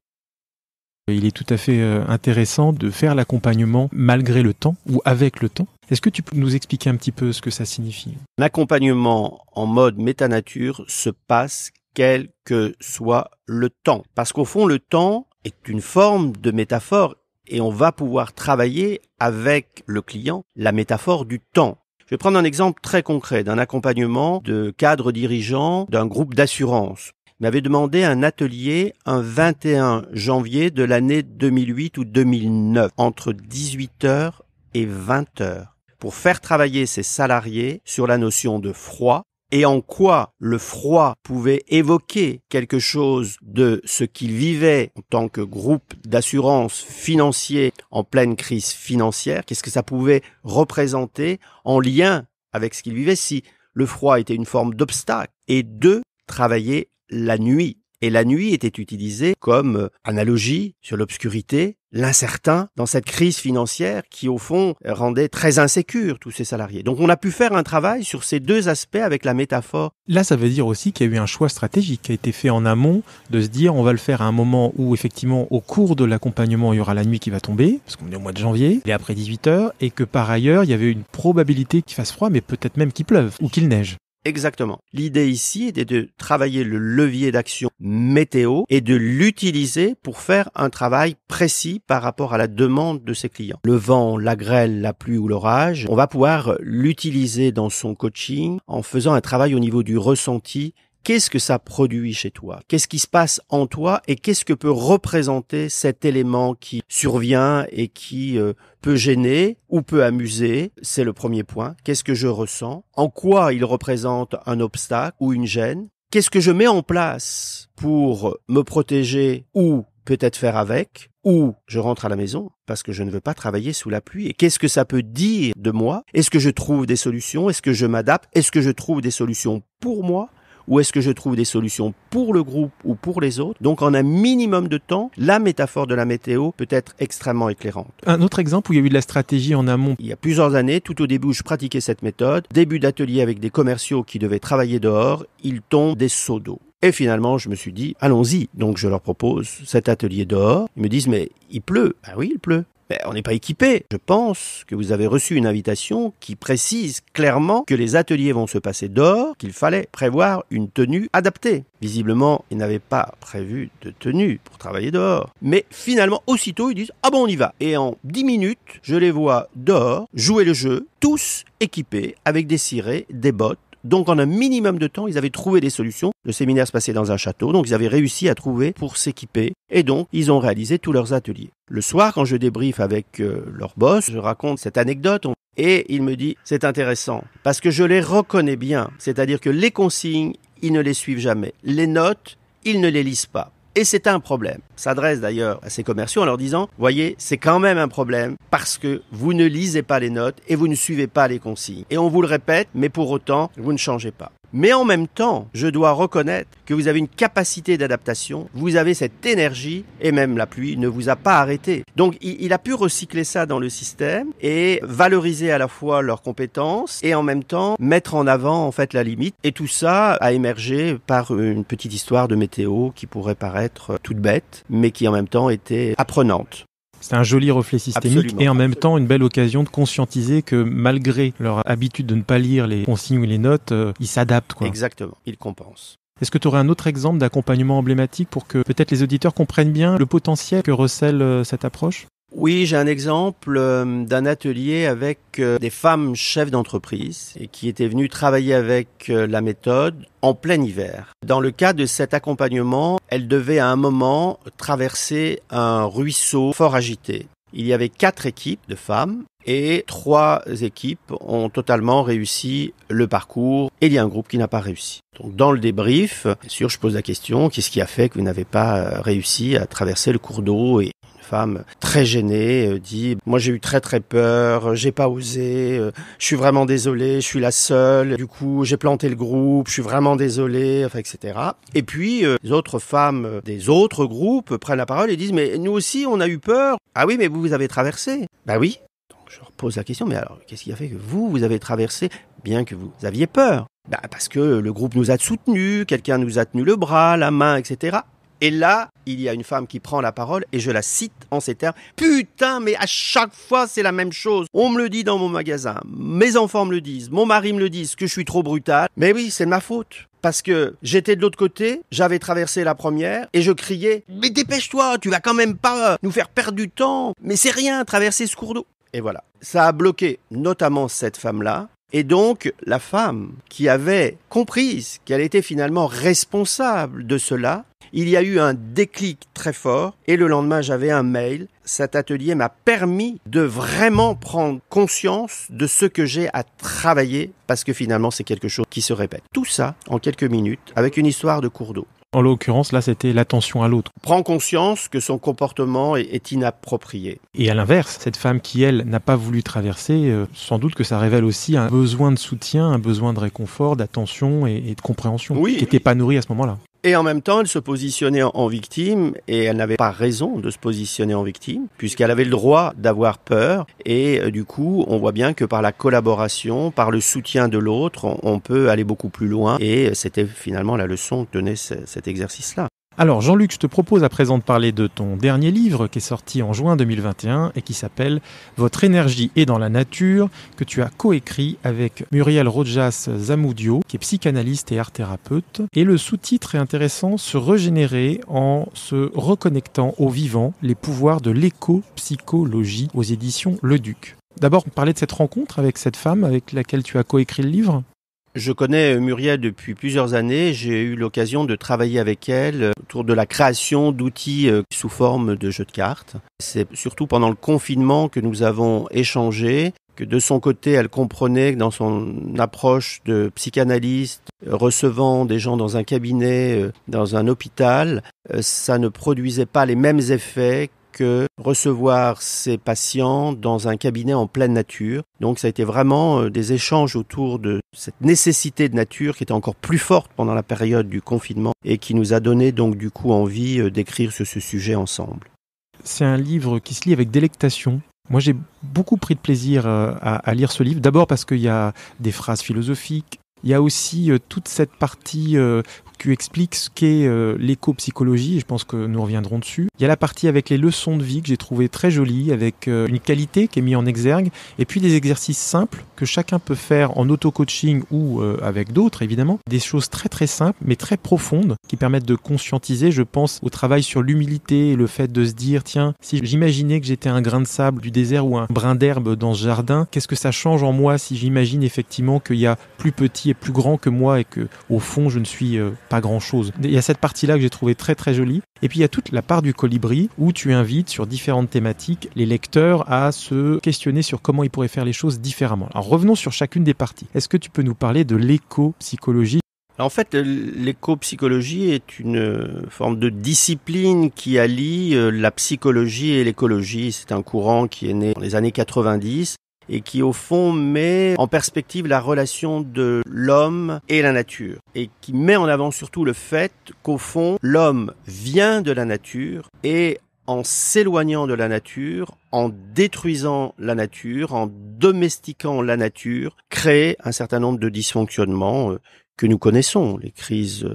Il est tout à fait intéressant de faire l'accompagnement malgré le temps ou avec le temps. Est-ce que tu peux nous expliquer un petit peu ce que ça signifie? L'accompagnement en mode métanature se passe quel que soit le temps. Parce qu'au fond, le temps est une forme de métaphore et on va pouvoir travailler avec le client la métaphore du temps. Je vais prendre un exemple très concret d'un accompagnement de cadres dirigeants d'un groupe d'assurance. Il m'avait demandé un atelier un 21 janvier de l'année 2008 ou 2009, entre 18h et 20h, pour faire travailler ses salariés sur la notion de froid, et en quoi le froid pouvait évoquer quelque chose de ce qu'ils vivaient en tant que groupe d'assurance financier en pleine crise financière, qu'est-ce que ça pouvait représenter en lien avec ce qu'ils vivaient si le froid était une forme d'obstacle, et de travailler la nuit Et la nuit était utilisée comme analogie sur l'obscurité, l'incertain, dans cette crise financière qui, au fond, rendait très insécure tous ces salariés. Donc on a pu faire un travail sur ces deux aspects avec la métaphore. Là, ça veut dire aussi qu'il y a eu un choix stratégique qui a été fait en amont, de se dire on va le faire à un moment où, effectivement, au cours de l'accompagnement, il y aura la nuit qui va tomber, parce qu'on est au mois de janvier, et après 18h, et que par ailleurs, il y avait une probabilité qu'il fasse froid, mais peut-être même qu'il pleuve ou qu'il neige. Exactement. L'idée ici était de travailler le levier d'action météo et de l'utiliser pour faire un travail précis par rapport à la demande de ses clients. Le vent, la grêle, la pluie ou l'orage, on va pouvoir l'utiliser dans son coaching en faisant un travail au niveau du ressenti. Qu'est-ce que ça produit chez toi? Qu'est-ce qui se passe en toi et qu'est-ce que peut représenter cet élément qui survient et qui peut gêner ou peut amuser? C'est le premier point. Qu'est-ce que je ressens? En quoi il représente un obstacle ou une gêne? Qu'est-ce que je mets en place pour me protéger ou peut-être faire avec? Ou je rentre à la maison parce que je ne veux pas travailler sous la pluie. Et qu'est-ce que ça peut dire de moi? Est-ce que je trouve des solutions? Est-ce que je m'adapte? Est-ce que je trouve des solutions pour moi? Ou est-ce que je trouve des solutions pour le groupe ou pour les autres? Donc en un minimum de temps, la métaphore de la météo peut être extrêmement éclairante. Un autre exemple où il y a eu de la stratégie en amont. Il y a plusieurs années, tout au début où je pratiquais cette méthode, début d'atelier avec des commerciaux qui devaient travailler dehors, ils tombent des seaux d'eau. Et finalement, je me suis dit, allons-y. Donc je leur propose cet atelier dehors. Ils me disent, mais il pleut. Ah oui, il pleut. Mais on n'est pas équipé. Je pense que vous avez reçu une invitation qui précise clairement que les ateliers vont se passer dehors, qu'il fallait prévoir une tenue adaptée. Visiblement, ils n'avaient pas prévu de tenue pour travailler dehors. Mais finalement, aussitôt, ils disent « Ah bon, on y va !» Et en 10 minutes, je les vois dehors jouer le jeu, tous équipés avec des cirés, des bottes. Donc en un minimum de temps, ils avaient trouvé des solutions. Le séminaire se passait dans un château, donc ils avaient réussi à trouver pour s'équiper. Et donc, ils ont réalisé tous leurs ateliers. Le soir, quand je débriefe avec leur boss, je raconte cette anecdote. Et il me dit, c'est intéressant, parce que je les reconnais bien. C'est-à-dire que les consignes, ils ne les suivent jamais. Les notes, ils ne les lisent pas. Et c'est un problème. S'adresse d'ailleurs à ces commerciaux en leur disant, voyez, c'est quand même un problème parce que vous ne lisez pas les notes et vous ne suivez pas les consignes. Et on vous le répète, mais pour autant, vous ne changez pas. Mais en même temps, je dois reconnaître que vous avez une capacité d'adaptation, vous avez cette énergie, et même la pluie ne vous a pas arrêté. Donc il a pu recycler ça dans le système et valoriser à la fois leurs compétences et en même temps mettre en avant en fait la limite. Et tout ça a émergé par une petite histoire de météo qui pourrait paraître toute bête, mais qui en même temps était apprenante. C'est un joli reflet systémique. Absolument. Et en même temps une belle occasion de conscientiser que malgré leur habitude de ne pas lire les consignes ou les notes, ils s'adaptent, quoi. Exactement, ils compensent. Est-ce que tu aurais un autre exemple d'accompagnement emblématique pour que peut-être les auditeurs comprennent bien le potentiel que recèle cette approche ? Oui, j'ai un exemple d'un atelier avec des femmes chefs d'entreprise et qui étaient venues travailler avec la méthode en plein hiver. Dans le cas de cet accompagnement, elles devaient à un moment traverser un ruisseau fort agité. Il y avait 4 équipes de femmes et 3 équipes ont totalement réussi le parcours et il y a un groupe qui n'a pas réussi. Donc dans le débrief, bien sûr, je pose la question, qu'est-ce qui a fait que vous n'avez pas réussi à traverser le cours d'eau ? Et femme très gênée dit « Moi j'ai eu très très peur, j'ai pas osé, je suis vraiment désolée, je suis la seule, du coup j'ai planté le groupe, je suis vraiment désolée, enfin, etc. » Et puis les autres femmes des autres groupes prennent la parole et disent « Mais nous aussi on a eu peur. »« Ah oui, mais vous avez traversé. » »« Bah oui. » Donc je leur pose la question « Mais alors qu'est-ce qui a fait que vous avez traversé bien que vous aviez peur ?»« Bah parce que le groupe nous a soutenus, quelqu'un nous a tenu le bras, la main, etc. » Et là, il y a une femme qui prend la parole et je la cite en ces termes. « Putain, mais à chaque fois, c'est la même chose. On me le dit dans mon magasin, mes enfants me le disent, mon mari me le dit, que je suis trop brutal. Mais oui, c'est de ma faute. Parce que j'étais de l'autre côté, j'avais traversé la première et je criais « Mais dépêche-toi, tu vas quand même pas nous faire perdre du temps. Mais c'est rien, traverser ce cours d'eau. » Et voilà. Ça a bloqué notamment cette femme-là. Et donc, la femme qui avait compris qu'elle était finalement responsable de cela, il y a eu un déclic très fort et le lendemain, j'avais un mail. Cet atelier m'a permis de vraiment prendre conscience de ce que j'ai à travailler parce que finalement, c'est quelque chose qui se répète. Tout ça en quelques minutes avec une histoire de cours d'eau. En l'occurrence, là, c'était l'attention à l'autre. Prend conscience que son comportement est inapproprié. Et à l'inverse, cette femme qui, elle, n'a pas voulu traverser, sans doute que ça révèle aussi un besoin de soutien, un besoin de réconfort, d'attention et de compréhension, qui n'était pas nourri à ce moment-là. Et en même temps, elle se positionnait en victime et elle n'avait pas raison de se positionner en victime puisqu'elle avait le droit d'avoir peur et du coup, on voit bien que par la collaboration, par le soutien de l'autre, on peut aller beaucoup plus loin et c'était finalement la leçon que donnait cet exercice-là. Alors Jean-Luc, je te propose à présent de parler de ton dernier livre qui est sorti en juin 2021 et qui s'appelle « Votre énergie est dans la nature » que tu as coécrit avec Muriel Rojas Zamudio qui est psychanalyste et art-thérapeute. Et le sous-titre est intéressant, « Se régénérer en se reconnectant au vivant, les pouvoirs de l'éco-psychologie » aux éditions Le Duc. D'abord, parler de cette rencontre avec cette femme avec laquelle tu as coécrit le livre. Je connais Muriel depuis plusieurs années. J'ai eu l'occasion de travailler avec elle autour de la création d'outils sous forme de jeux de cartes. C'est surtout pendant le confinement que nous avons échangé, que de son côté, elle comprenait que dans son approche de psychanalyste, recevant des gens dans un cabinet, dans un hôpital, ça ne produisait pas les mêmes effets que recevoir ses patients dans un cabinet en pleine nature. Donc ça a été vraiment des échanges autour de cette nécessité de nature qui était encore plus forte pendant la période du confinement et qui nous a donné donc du coup envie d'écrire sur ce sujet ensemble. C'est un livre qui se lit avec délectation. Moi, j'ai beaucoup pris de plaisir à lire ce livre. D'abord parce qu'il y a des phrases philosophiques. Il y a aussi toute cette partie qui explique ce qu'est l'éco-psychologie, et je pense que nous reviendrons dessus. Il y a la partie avec les leçons de vie que j'ai trouvé très jolie, avec une qualité qui est mise en exergue, et puis des exercices simples que chacun peut faire en auto-coaching ou avec d'autres, évidemment. Des choses très très simples, mais très profondes, qui permettent de conscientiser. Je pense au travail sur l'humilité et le fait de se dire, tiens, si j'imaginais que j'étais un grain de sable du désert ou un brin d'herbe dans ce jardin, qu'est-ce que ça change en moi si j'imagine effectivement qu'il y a plus petit et plus grand que moi et que, au fond, je ne suis pas grand-chose. Il y a cette partie-là que j'ai trouvée très très jolie. Et puis il y a toute la part du colibri où tu invites sur différentes thématiques les lecteurs à se questionner sur comment ils pourraient faire les choses différemment. Alors revenons sur chacune des parties. Est-ce que tu peux nous parler de l'éco-psychologie ? En fait, l'éco-psychologie est une forme de discipline qui allie la psychologie et l'écologie. C'est un courant qui est né dans les années 90 et qui, au fond, met en perspective la relation de l'homme et la nature. Et qui met en avant surtout le fait qu'au fond, l'homme vient de la nature et en s'éloignant de la nature, en détruisant la nature, en domestiquant la nature, crée un certain nombre de dysfonctionnements que nous connaissons, les crises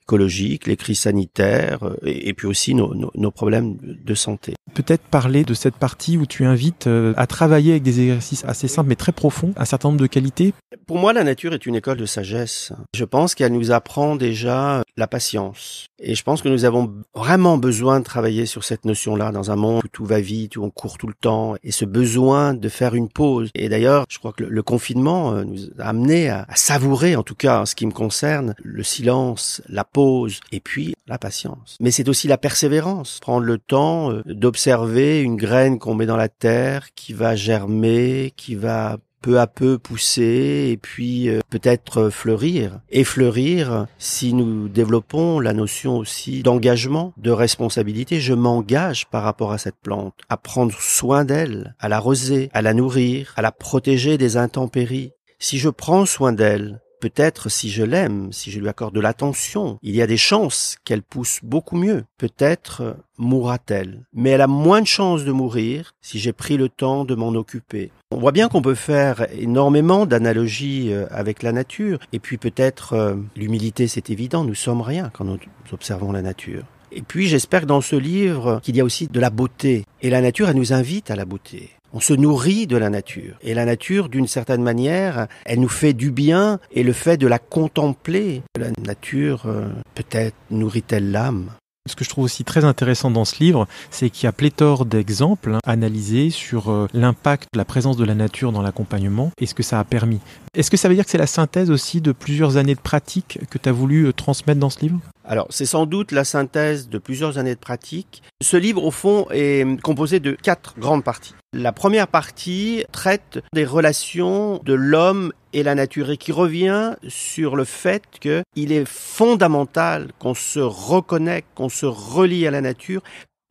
écologiques, les crises sanitaires et puis aussi nos problèmes de santé. Peut-être parler de cette partie où tu invites à travailler avec des exercices assez simples mais très profonds, un certain nombre de qualités. Pour moi, la nature est une école de sagesse. Je pense qu'elle nous apprend déjà la patience. Et je pense que nous avons vraiment besoin de travailler sur cette notion-là dans un monde où tout va vite, où on court tout le temps, et ce besoin de faire une pause. Et d'ailleurs, je crois que le confinement nous a amené à savourer, en tout cas en ce qui me concerne, le silence, la pause et puis la patience. Mais c'est aussi la persévérance, prendre le temps d'observer une graine qu'on met dans la terre qui va germer, qui va peu à peu pousser et puis peut-être fleurir. Et fleurir si nous développons la notion aussi d'engagement, de responsabilité. Je m'engage par rapport à cette plante, à prendre soin d'elle, à l'arroser, à la nourrir, à la protéger des intempéries. Si je prends soin d'elle, peut-être si je l'aime, si je lui accorde de l'attention, il y a des chances qu'elle pousse beaucoup mieux. Peut-être mourra-t-elle. Mais elle a moins de chances de mourir si j'ai pris le temps de m'en occuper. On voit bien qu'on peut faire énormément d'analogies avec la nature. Et puis peut-être l'humilité, c'est évident, nous sommes rien quand nous observons la nature. Et puis j'espère que dans ce livre, qu'il y a aussi de la beauté. Et la nature, elle nous invite à la beauté. On se nourrit de la nature. Et la nature, d'une certaine manière, elle nous fait du bien. Et le fait de la contempler, la nature, peut-être nourrit-elle l'âme. Ce que je trouve aussi très intéressant dans ce livre, c'est qu'il y a pléthore d'exemples analysés sur l'impact de la présence de la nature dans l'accompagnement et ce que ça a permis. Est-ce que ça veut dire que c'est la synthèse aussi de plusieurs années de pratique que tu as voulu transmettre dans ce livre ? Alors, c'est sans doute la synthèse de plusieurs années de pratique. Ce livre, au fond, est composé de 4 grandes parties. La première partie traite des relations de l'homme et la nature et qui revient sur le fait qu'il est fondamental qu'on se reconnecte, qu'on se relie à la nature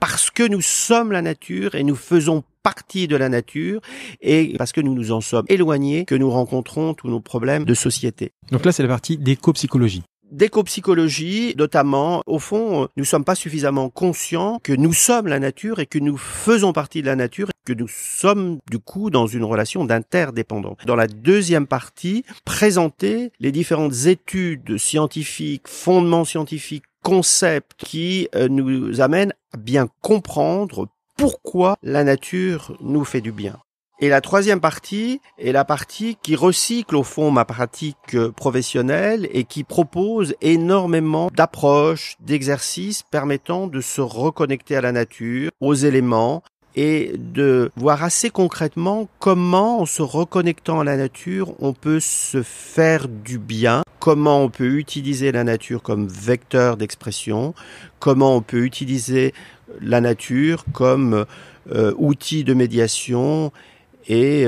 parce que nous sommes la nature et nous faisons partie de la nature et parce que nous nous en sommes éloignés que nous rencontrons tous nos problèmes de société. Donc là, c'est la partie d'éco-psychologie. d'éco-psychologie, notamment, au fond, nous sommes pas suffisamment conscients que nous sommes la nature et que nous faisons partie de la nature et que nous sommes, du coup, dans une relation d'interdépendance. Dans la deuxième partie, présenter les différentes études scientifiques, fondements scientifiques, concepts qui nous amènent à bien comprendre pourquoi la nature nous fait du bien. Et la troisième partie est la partie qui recycle au fond ma pratique professionnelle et qui propose énormément d'approches, d'exercices permettant de se reconnecter à la nature, aux éléments et de voir assez concrètement comment, en se reconnectant à la nature, on peut se faire du bien, comment on peut utiliser la nature comme vecteur d'expression, comment on peut utiliser la nature comme outil de médiation et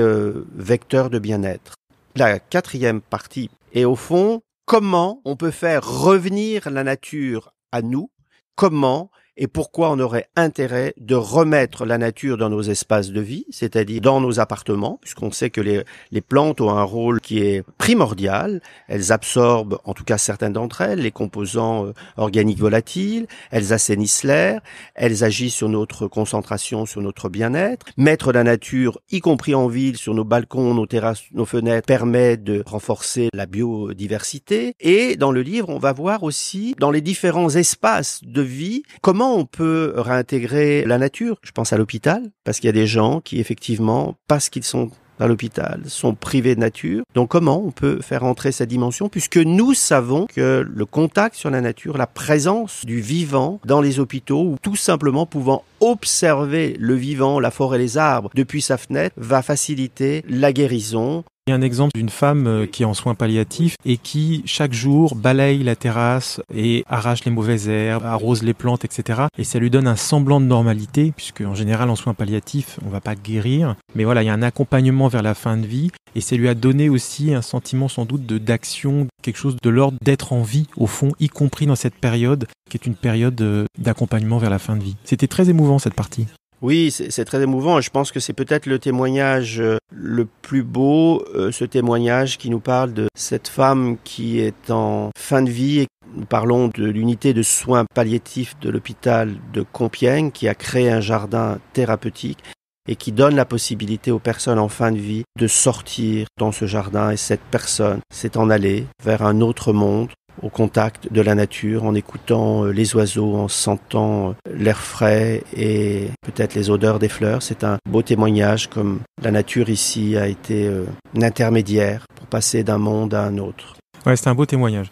vecteur de bien-être. La quatrième partie est au fond comment on peut faire revenir la nature à nous, comment et pourquoi on aurait intérêt de remettre la nature dans nos espaces de vie, c'est-à-dire dans nos appartements, puisqu'on sait que les plantes ont un rôle qui est primordial. Elles absorbent, en tout cas certaines d'entre elles, les composants organiques volatiles, elles assainissent l'air, elles agissent sur notre concentration, sur notre bien-être. Mettre la nature, y compris en ville, sur nos balcons, nos terrasses, nos fenêtres, permet de renforcer la biodiversité. Et dans le livre, on va voir aussi, dans les différents espaces de vie, comment on peut réintégrer la nature. Je pense à l'hôpital, parce qu'il y a des gens qui, effectivement, parce qu'ils sont à l'hôpital, sont privés de nature. Donc comment on peut faire entrer cette dimension, puisque nous savons que le contact sur la nature, la présence du vivant dans les hôpitaux, ou tout simplement pouvant observer le vivant, la forêt, les arbres, depuis sa fenêtre, va faciliter la guérison. Il y a un exemple d'une femme qui est en soins palliatifs et qui, chaque jour, balaye la terrasse et arrache les mauvaises herbes, arrose les plantes, etc. Et ça lui donne un semblant de normalité, puisque en général, en soins palliatifs, on va pas guérir. Mais voilà, il y a un accompagnement vers la fin de vie et ça lui a donné aussi un sentiment sans doute d'action, quelque chose de l'ordre d'être en vie, au fond, y compris dans cette période, qui est une période d'accompagnement vers la fin de vie. C'était très émouvant, cette partie. Oui, c'est très émouvant. Je pense que c'est peut-être le témoignage le plus beau, ce témoignage qui nous parle de cette femme qui est en fin de vie. Et nous parlons de l'unité de soins palliatifs de l'hôpital de Compiègne qui a créé un jardin thérapeutique et qui donne la possibilité aux personnes en fin de vie de sortir dans ce jardin. Et cette personne s'est en allée vers un autre monde, au contact de la nature, en écoutant les oiseaux, en sentant l'air frais et peut-être les odeurs des fleurs. C'est un beau témoignage, comme la nature ici a été un intermédiaire pour passer d'un monde à un autre. Ouais, c'est un beau témoignage.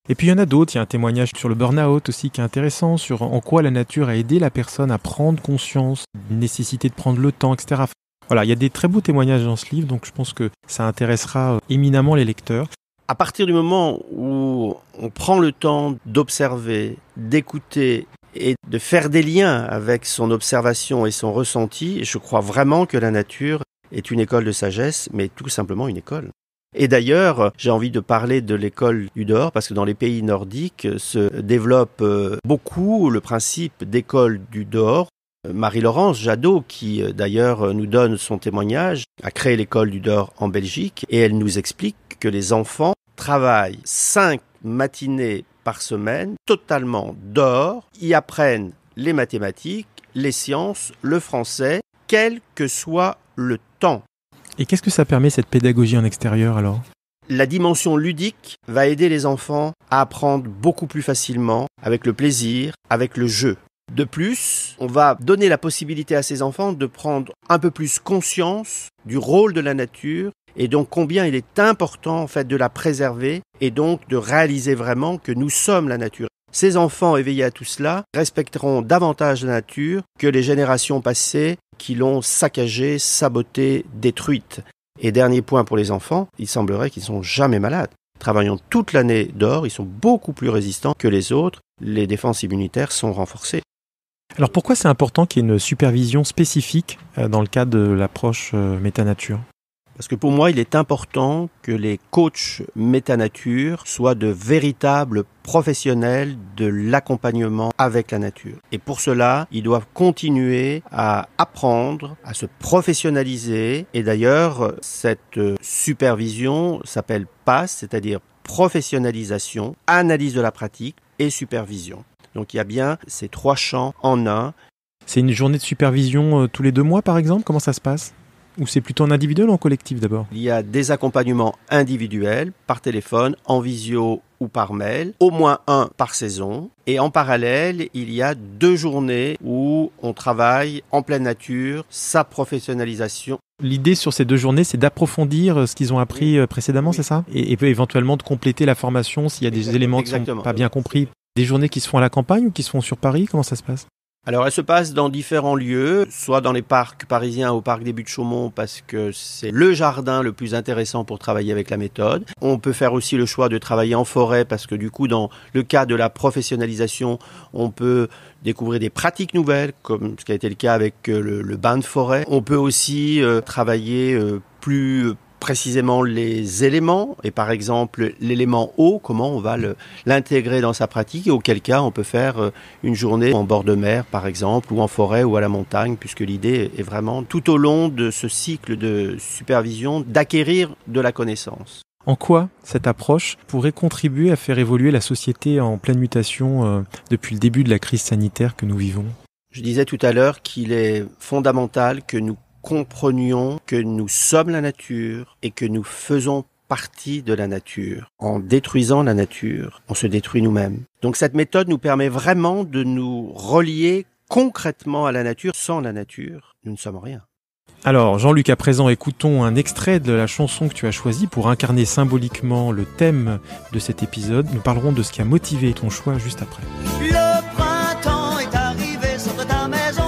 Et puis il y en a d'autres, il y a un témoignage sur le burn-out aussi qui est intéressant, sur en quoi la nature a aidé la personne à prendre conscience, d'une nécessité de prendre le temps, etc. Voilà, il y a des très beaux témoignages dans ce livre, donc je pense que ça intéressera éminemment les lecteurs. À partir du moment où on prend le temps d'observer, d'écouter et de faire des liens avec son observation et son ressenti, je crois vraiment que la nature est une école de sagesse, mais tout simplement une école. Et d'ailleurs, j'ai envie de parler de l'école du dehors, parce que dans les pays nordiques se développe beaucoup le principe d'école du dehors. Marie-Laurence Jadot, qui d'ailleurs nous donne son témoignage, a créé l'école du dehors en Belgique, et elle nous explique que les enfants travaillent 5 matinées par semaine, totalement dehors, y apprennent les mathématiques, les sciences, le français, quel que soit le temps. Et qu'est-ce que ça permet, cette pédagogie en extérieur, alors ? La dimension ludique va aider les enfants à apprendre beaucoup plus facilement, avec le plaisir, avec le jeu. De plus, on va donner la possibilité à ces enfants de prendre un peu plus conscience du rôle de la nature et donc combien il est important en fait de la préserver et donc de réaliser vraiment que nous sommes la nature. Ces enfants éveillés à tout cela respecteront davantage la nature que les générations passées qui l'ont saccagée, sabotée, détruite. Et dernier point pour les enfants, il semblerait qu'ils ne sont jamais malades. Travaillant toute l'année dehors, ils sont beaucoup plus résistants que les autres. Les défenses immunitaires sont renforcées. Alors pourquoi c'est important qu'il y ait une supervision spécifique dans le cadre de l'approche métanature ? Parce que pour moi, il est important que les coachs métanature soient de véritables professionnels de l'accompagnement avec la nature. Et pour cela, ils doivent continuer à apprendre, à se professionnaliser. Et d'ailleurs, cette supervision s'appelle PASS, c'est-à-dire professionnalisation, analyse de la pratique et supervision. Donc il y a bien ces 3 champs en un. C'est une journée de supervision tous les 2 mois par exemple? Comment ça se passe? Ou c'est plutôt en individuel ou en collectif d'abord? Il y a des accompagnements individuels, par téléphone, en visio ou par mail, au moins 1 par saison. Et en parallèle, il y a 2 journées où on travaille en pleine nature, sa professionnalisation. L'idée sur ces 2 journées, c'est d'approfondir ce qu'ils ont appris précédemment, c'est ça? Et éventuellement de compléter la formation s'il y a des éléments qui ne sont pas bien compris. Des journées qui se font à la campagne ou qui se font sur Paris? Comment ça se passe? Alors, elle se passe dans différents lieux, soit dans les parcs parisiens au parc des Buttes-Chaumont parce que c'est le jardin le plus intéressant pour travailler avec la méthode. On peut faire aussi le choix de travailler en forêt parce que du coup, dans le cas de la professionnalisation, on peut découvrir des pratiques nouvelles, comme ce qui a été le cas avec le bain de forêt. On peut aussi travailler plus précisément les éléments, et par exemple l'élément eau, comment on va l'intégrer dans sa pratique, et auquel cas on peut faire une journée en bord de mer par exemple, ou en forêt ou à la montagne, puisque l'idée est vraiment tout au long de ce cycle de supervision d'acquérir de la connaissance. En quoi cette approche pourrait contribuer à faire évoluer la société en pleine mutation depuis le début de la crise sanitaire que nous vivons? Je disais tout à l'heure qu'il est fondamental que nous comprenions que nous sommes la nature et que nous faisons partie de la nature. En détruisant la nature, on se détruit nous-mêmes. Donc cette méthode nous permet vraiment de nous relier concrètement à la nature. Sans la nature, nous ne sommes rien. Alors Jean-Luc, à présent, écoutons un extrait de la chanson que tu as choisie pour incarner symboliquement le thème de cet épisode. Nous parlerons de ce qui a motivé ton choix juste après. Le printemps est arrivé sur ta maison.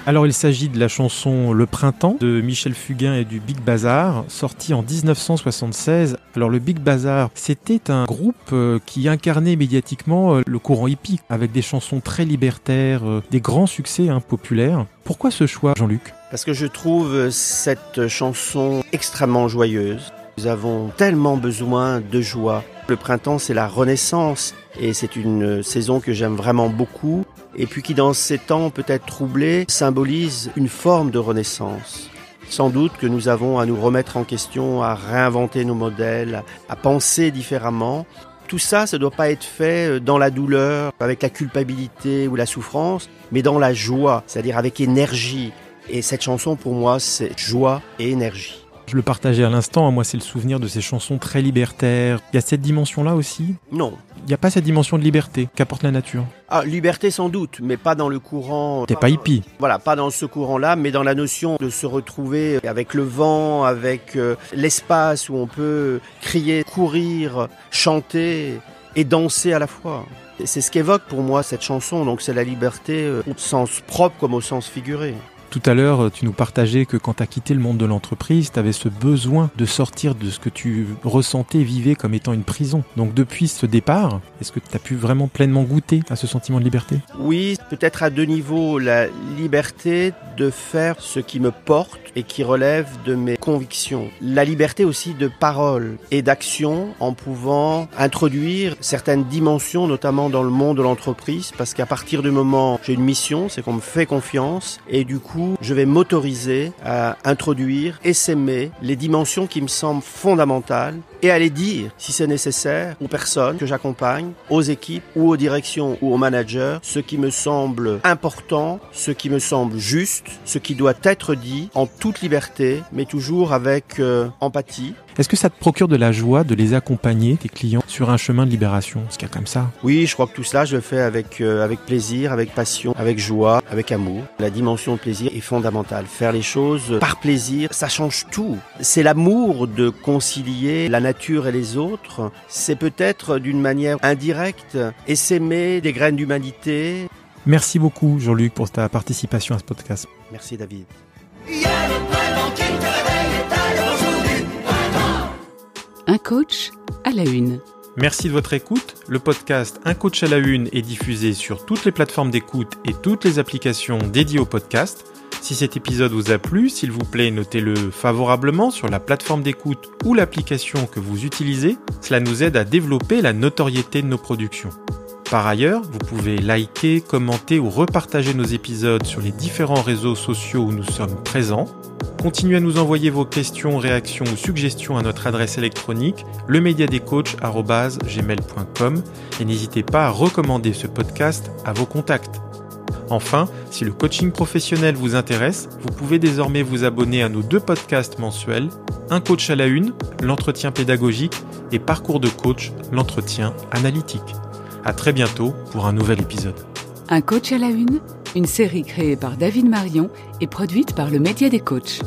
Alors il s'agit de la chanson Le Printemps de Michel Fugain et du Big Bazar, sortie en 1976. Alors le Big Bazar, c'était un groupe qui incarnait médiatiquement le courant hippie, avec des chansons très libertaires, des grands succès populaires. Pourquoi ce choix, Jean-Luc? Parce que je trouve cette chanson extrêmement joyeuse. Nous avons tellement besoin de joie. Le printemps, c'est la renaissance et c'est une saison que j'aime vraiment beaucoup et puis qui, dans ces temps peut-être troublés, symbolise une forme de renaissance. Sans doute que nous avons à nous remettre en question, à réinventer nos modèles, à penser différemment. Tout ça, ça ne doit pas être fait dans la douleur, avec la culpabilité ou la souffrance, mais dans la joie, c'est-à-dire avec énergie. Et cette chanson, pour moi, c'est joie et énergie. Je le partageais à l'instant, moi c'est le souvenir de ces chansons très libertaires. Il y a cette dimension-là aussi? Non. Il n'y a pas cette dimension de liberté qu'apporte la nature? Ah, liberté sans doute, mais pas dans le courant... T'es pas hippie? Voilà, pas dans ce courant-là, mais dans la notion de se retrouver avec le vent, avec l'espace où on peut crier, courir, chanter et danser à la fois. C'est ce qu'évoque pour moi cette chanson, donc c'est la liberté au sens propre comme au sens figuré. Tout à l'heure, tu nous partageais que quand tu as quitté le monde de l'entreprise, tu avais ce besoin de sortir de ce que tu ressentais, vivais comme étant une prison. Donc depuis ce départ, est-ce que tu as pu vraiment pleinement goûter à ce sentiment de liberté? Oui, peut-être à 2 niveaux. La liberté de faire ce qui me porte et qui relève de mes convictions. La liberté aussi de parole et d'action en pouvant introduire certaines dimensions, notamment dans le monde de l'entreprise, parce qu'à partir du moment où j'ai une mission, c'est qu'on me fait confiance et du coup, je vais m'autoriser à introduire, essaimer les dimensions qui me semblent fondamentales et à les dire, si c'est nécessaire, aux personnes que j'accompagne, aux équipes ou aux directions ou aux managers, ce qui me semble important, ce qui me semble juste, ce qui doit être dit en toute liberté, mais toujours avec empathie. Est-ce que ça te procure de la joie de les accompagner, tes clients, sur un chemin de libération? Est-ce qu'il y a comme ça? Oui, je crois que tout cela, je le fais avec plaisir, avec passion, avec joie, avec amour. La dimension de plaisir est fondamentale. Faire les choses par plaisir, ça change tout. C'est l'amour de concilier la nature nature et les autres, c'est peut-être d'une manière indirecte essaimer des graines d'humanité. Merci beaucoup Jean-Luc pour ta participation à ce podcast. Merci David. Il y a le printemps qui te réveille et t'as le bonjour du printemps. Un coach à la une. Merci de votre écoute. Le podcast Un coach à la une est diffusé sur toutes les plateformes d'écoute et toutes les applications dédiées au podcast. Si cet épisode vous a plu, s'il vous plaît, notez-le favorablement sur la plateforme d'écoute ou l'application que vous utilisez. Cela nous aide à développer la notoriété de nos productions. Par ailleurs, vous pouvez liker, commenter ou repartager nos épisodes sur les différents réseaux sociaux où nous sommes présents. Continuez à nous envoyer vos questions, réactions ou suggestions à notre adresse électronique lemediadescoach@gmail.com et n'hésitez pas à recommander ce podcast à vos contacts. Enfin, si le coaching professionnel vous intéresse, vous pouvez désormais vous abonner à nos 2 podcasts mensuels, Un coach à la une, l'entretien pédagogique, et Parcours de coach, l'entretien analytique. À très bientôt pour un nouvel épisode. Un coach à la une série créée par David Marion et produite par le Média des Coachs.